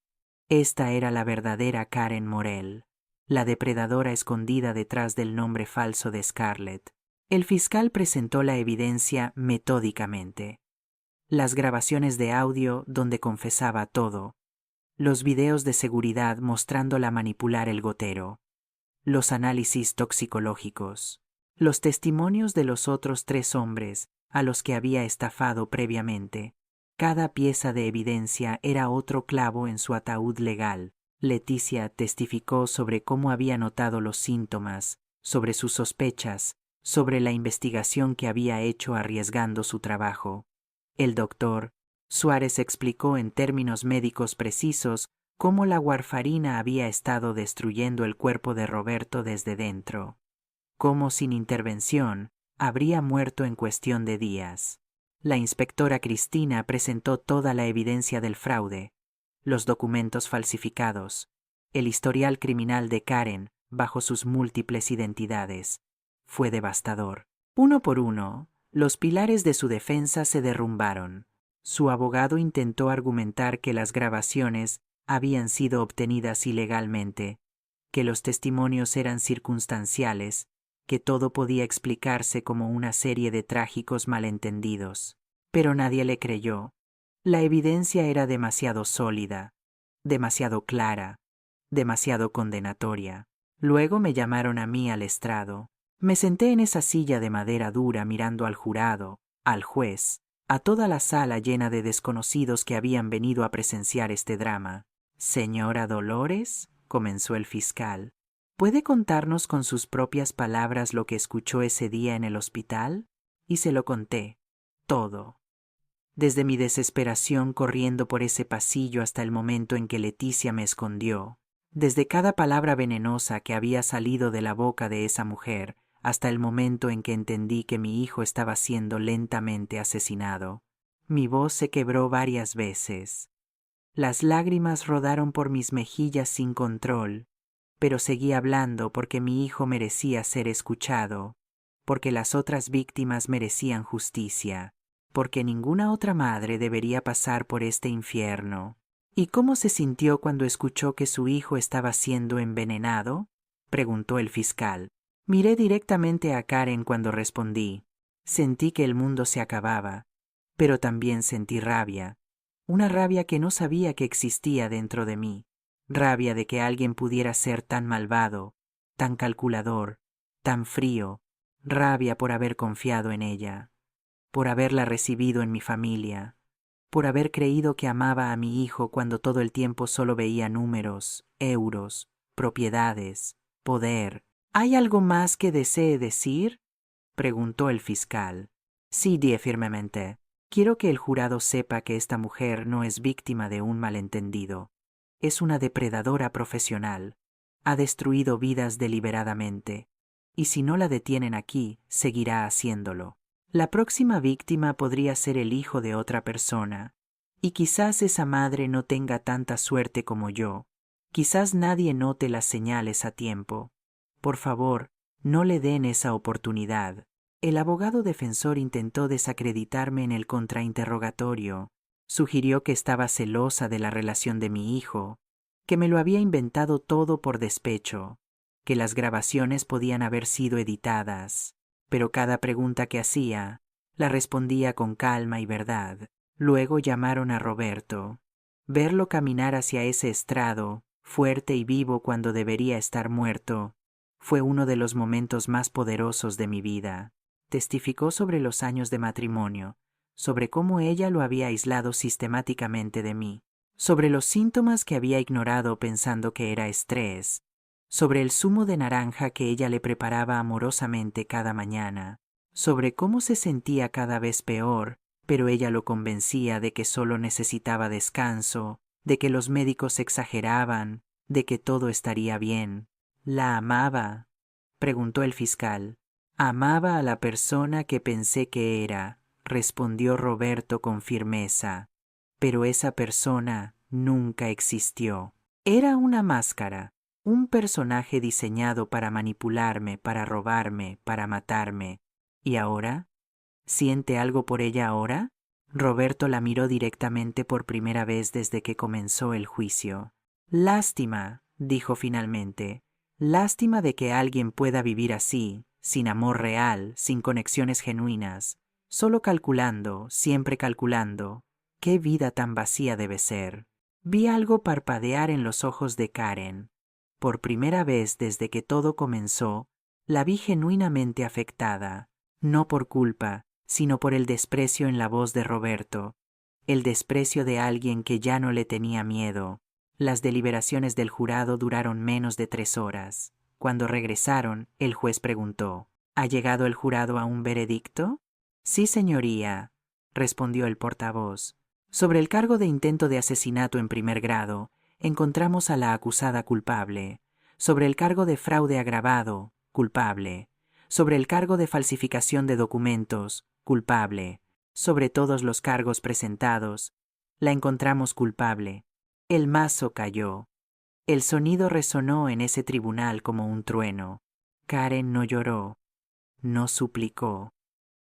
Esta era la verdadera Karen Morel, la depredadora escondida detrás del nombre falso de Scarlett. El fiscal presentó la evidencia metódicamente. Las grabaciones de audio donde confesaba todo, los videos de seguridad mostrándola manipular el gotero, los análisis toxicológicos, los testimonios de los otros 3 hombres a los que había estafado previamente. Cada pieza de evidencia era otro clavo en su ataúd legal. Leticia testificó sobre cómo había notado los síntomas, sobre sus sospechas, sobre la investigación que había hecho arriesgando su trabajo. El doctor Suárez explicó en términos médicos precisos cómo la warfarina había estado destruyendo el cuerpo de Roberto desde dentro, cómo sin intervención habría muerto en cuestión de días. La inspectora Cristina presentó toda la evidencia del fraude, los documentos falsificados, el historial criminal de Karen bajo sus múltiples identidades. Fue devastador. Uno por uno, los pilares de su defensa se derrumbaron. Su abogado intentó argumentar que las grabaciones habían sido obtenidas ilegalmente, que los testimonios eran circunstanciales, que todo podía explicarse como una serie de trágicos malentendidos. Pero nadie le creyó. La evidencia era demasiado sólida, demasiado clara, demasiado condenatoria. Luego me llamaron a mí al estrado. Me senté en esa silla de madera dura mirando al jurado, al juez, a toda la sala llena de desconocidos que habían venido a presenciar este drama. «Señora Dolores», comenzó el fiscal, ¿puede contarnos con sus propias palabras lo que escuchó ese día en el hospital? Y se lo conté, todo. Desde mi desesperación corriendo por ese pasillo hasta el momento en que Leticia me escondió, desde cada palabra venenosa que había salido de la boca de esa mujer, hasta el momento en que entendí que mi hijo estaba siendo lentamente asesinado. Mi voz se quebró varias veces. Las lágrimas rodaron por mis mejillas sin control, pero seguí hablando porque mi hijo merecía ser escuchado, porque las otras víctimas merecían justicia, porque ninguna otra madre debería pasar por este infierno. ¿Y cómo se sintió cuando escuchó que su hijo estaba siendo envenenado?, preguntó el fiscal. Miré directamente a Karen cuando respondí. Sentí que el mundo se acababa, pero también sentí rabia, una rabia que no sabía que existía dentro de mí. Rabia de que alguien pudiera ser tan malvado, tan calculador, tan frío, rabia por haber confiado en ella, por haberla recibido en mi familia, por haber creído que amaba a mi hijo cuando todo el tiempo solo veía números, euros, propiedades, poder. ¿Hay algo más que desee decir?, preguntó el fiscal. Sí, dije firmemente. Quiero que el jurado sepa que esta mujer no es víctima de un malentendido. Es una depredadora profesional. Ha destruido vidas deliberadamente. Y si no la detienen aquí, seguirá haciéndolo. La próxima víctima podría ser el hijo de otra persona. Y quizás esa madre no tenga tanta suerte como yo. Quizás nadie note las señales a tiempo. Por favor, no le den esa oportunidad. El abogado defensor intentó desacreditarme en el contrainterrogatorio. Sugirió que estaba celosa de la relación de mi hijo, que me lo había inventado todo por despecho, que las grabaciones podían haber sido editadas, pero cada pregunta que hacía la respondía con calma y verdad. Luego llamaron a Roberto. Verlo caminar hacia ese estrado, fuerte y vivo cuando debería estar muerto, fue uno de los momentos más poderosos de mi vida. Testificó sobre los años de matrimonio, sobre cómo ella lo había aislado sistemáticamente de mí, sobre los síntomas que había ignorado pensando que era estrés, sobre el zumo de naranja que ella le preparaba amorosamente cada mañana, sobre cómo se sentía cada vez peor, pero ella lo convencía de que solo necesitaba descanso, de que los médicos exageraban, de que todo estaría bien. ¿La amaba?, preguntó el fiscal. Amaba a la persona que pensé que era, respondió Roberto con firmeza, pero esa persona nunca existió. Era una máscara, un personaje diseñado para manipularme, para robarme, para matarme. ¿Y ahora? ¿Siente algo por ella ahora? Roberto la miró directamente por primera vez desde que comenzó el juicio. Lástima, dijo finalmente. Lástima de que alguien pueda vivir así, sin amor real, sin conexiones genuinas, solo calculando, siempre calculando. ¡Qué vida tan vacía debe ser! Vi algo parpadear en los ojos de Karen. Por primera vez desde que todo comenzó, la vi genuinamente afectada, no por culpa, sino por el desprecio en la voz de Roberto, el desprecio de alguien que ya no le tenía miedo. Las deliberaciones del jurado duraron menos de 3 horas. Cuando regresaron, el juez preguntó, ¿ha llegado el jurado a un veredicto? Sí, señoría, respondió el portavoz. Sobre el cargo de intento de asesinato en primer grado, encontramos a la acusada culpable. Sobre el cargo de fraude agravado, culpable. Sobre el cargo de falsificación de documentos, culpable. Sobre todos los cargos presentados, la encontramos culpable. El mazo cayó. El sonido resonó en ese tribunal como un trueno. Karen no lloró, no suplicó.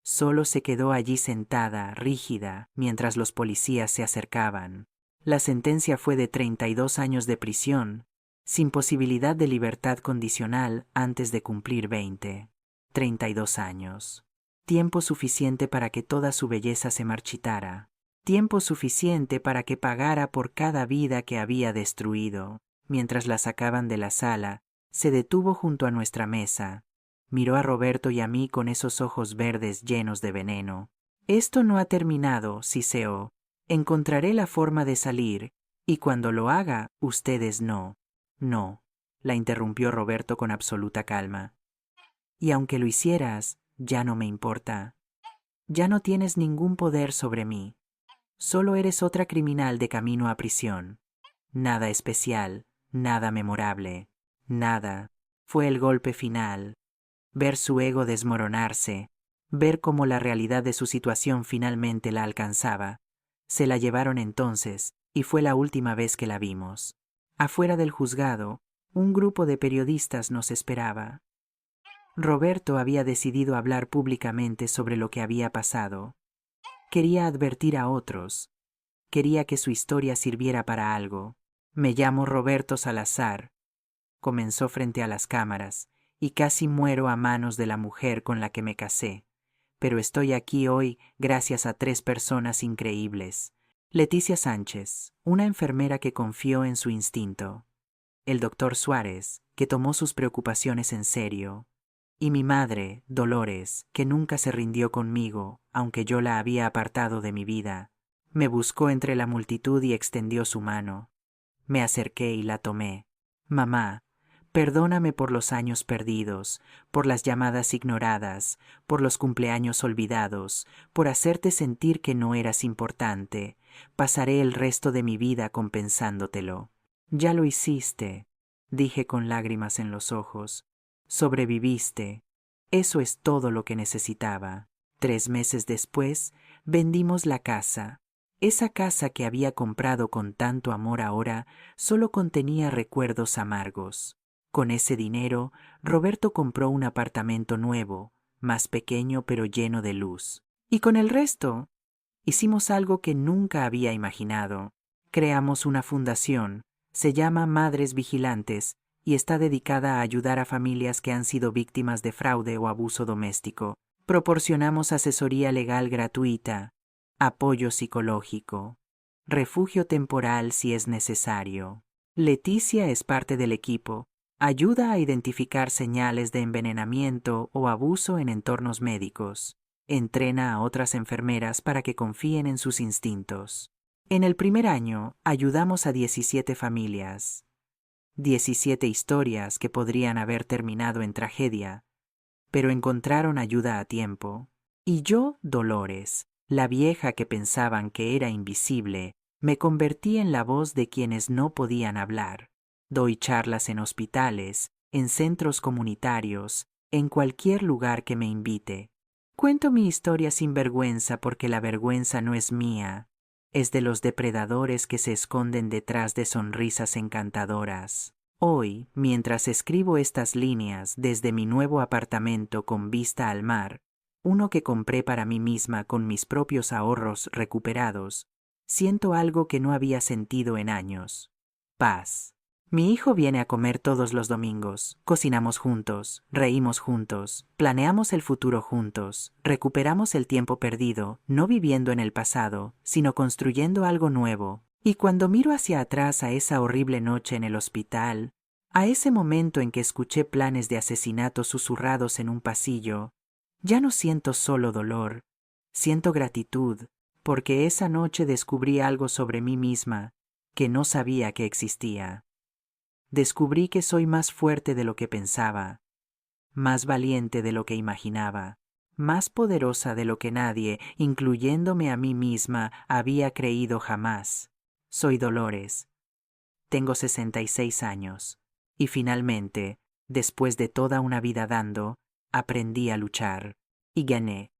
Solo se quedó allí sentada, rígida, mientras los policías se acercaban. La sentencia fue de 32 años de prisión, sin posibilidad de libertad condicional antes de cumplir 20. 32 años. Tiempo suficiente para que toda su belleza se marchitara. Tiempo suficiente para que pagara por cada vida que había destruido. Mientras la sacaban de la sala, se detuvo junto a nuestra mesa. Miró a Roberto y a mí con esos ojos verdes llenos de veneno. Esto no ha terminado, siseó. Encontraré la forma de salir, y cuando lo haga, ustedes no. No, la interrumpió Roberto con absoluta calma. Y aunque lo hicieras, ya no me importa. Ya no tienes ningún poder sobre mí. Solo eres otra criminal de camino a prisión. Nada especial, nada memorable, nada. Fue el golpe final. Ver su ego desmoronarse, ver cómo la realidad de su situación finalmente la alcanzaba. Se la llevaron entonces, y fue la última vez que la vimos. Afuera del juzgado, un grupo de periodistas nos esperaba. Roberto había decidido hablar públicamente sobre lo que había pasado. Quería advertir a otros. Quería que su historia sirviera para algo. Me llamo Roberto Salazar. Comenzó frente a las cámaras, y casi muero a manos de la mujer con la que me casé. Pero estoy aquí hoy gracias a 3 personas increíbles. Leticia Sánchez, una enfermera que confió en su instinto. El doctor Suárez, que tomó sus preocupaciones en serio. Y mi madre, Dolores, que nunca se rindió conmigo, aunque yo la había apartado de mi vida. Me buscó entre la multitud y extendió su mano. Me acerqué y la tomé. Mamá, perdóname por los años perdidos, por las llamadas ignoradas, por los cumpleaños olvidados, por hacerte sentir que no eras importante. Pasaré el resto de mi vida compensándotelo. Ya lo hiciste, dije con lágrimas en los ojos. Sobreviviste. Eso es todo lo que necesitaba. 3 meses después, vendimos la casa. Esa casa que había comprado con tanto amor ahora solo contenía recuerdos amargos. Con ese dinero, Roberto compró un apartamento nuevo, más pequeño pero lleno de luz. Y con el resto, hicimos algo que nunca había imaginado. Creamos una fundación, se llama Madres Vigilantes, y está dedicada a ayudar a familias que han sido víctimas de fraude o abuso doméstico. Proporcionamos asesoría legal gratuita, apoyo psicológico, refugio temporal si es necesario. Leticia es parte del equipo. Ayuda a identificar señales de envenenamiento o abuso en entornos médicos. Entrena a otras enfermeras para que confíen en sus instintos. En el primer año, ayudamos a 17 familias. 17 historias que podrían haber terminado en tragedia, pero encontraron ayuda a tiempo. Y yo, Dolores, la vieja que pensaban que era invisible, me convertí en la voz de quienes no podían hablar. Doy charlas en hospitales, en centros comunitarios, en cualquier lugar que me invite. Cuento mi historia sin vergüenza porque la vergüenza no es mía, es de los depredadores que se esconden detrás de sonrisas encantadoras. Hoy, mientras escribo estas líneas desde mi nuevo apartamento con vista al mar, uno que compré para mí misma con mis propios ahorros recuperados, siento algo que no había sentido en años: paz. Mi hijo viene a comer todos los domingos, cocinamos juntos, reímos juntos, planeamos el futuro juntos, recuperamos el tiempo perdido, no viviendo en el pasado, sino construyendo algo nuevo. Y cuando miro hacia atrás a esa horrible noche en el hospital, a ese momento en que escuché planes de asesinato susurrados en un pasillo, ya no siento solo dolor, siento gratitud, porque esa noche descubrí algo sobre mí misma que no sabía que existía. Descubrí que soy más fuerte de lo que pensaba, más valiente de lo que imaginaba, más poderosa de lo que nadie, incluyéndome a mí misma, había creído jamás. Soy Dolores. Tengo 66 años. Y finalmente, después de toda una vida dando, aprendí a luchar. Y gané.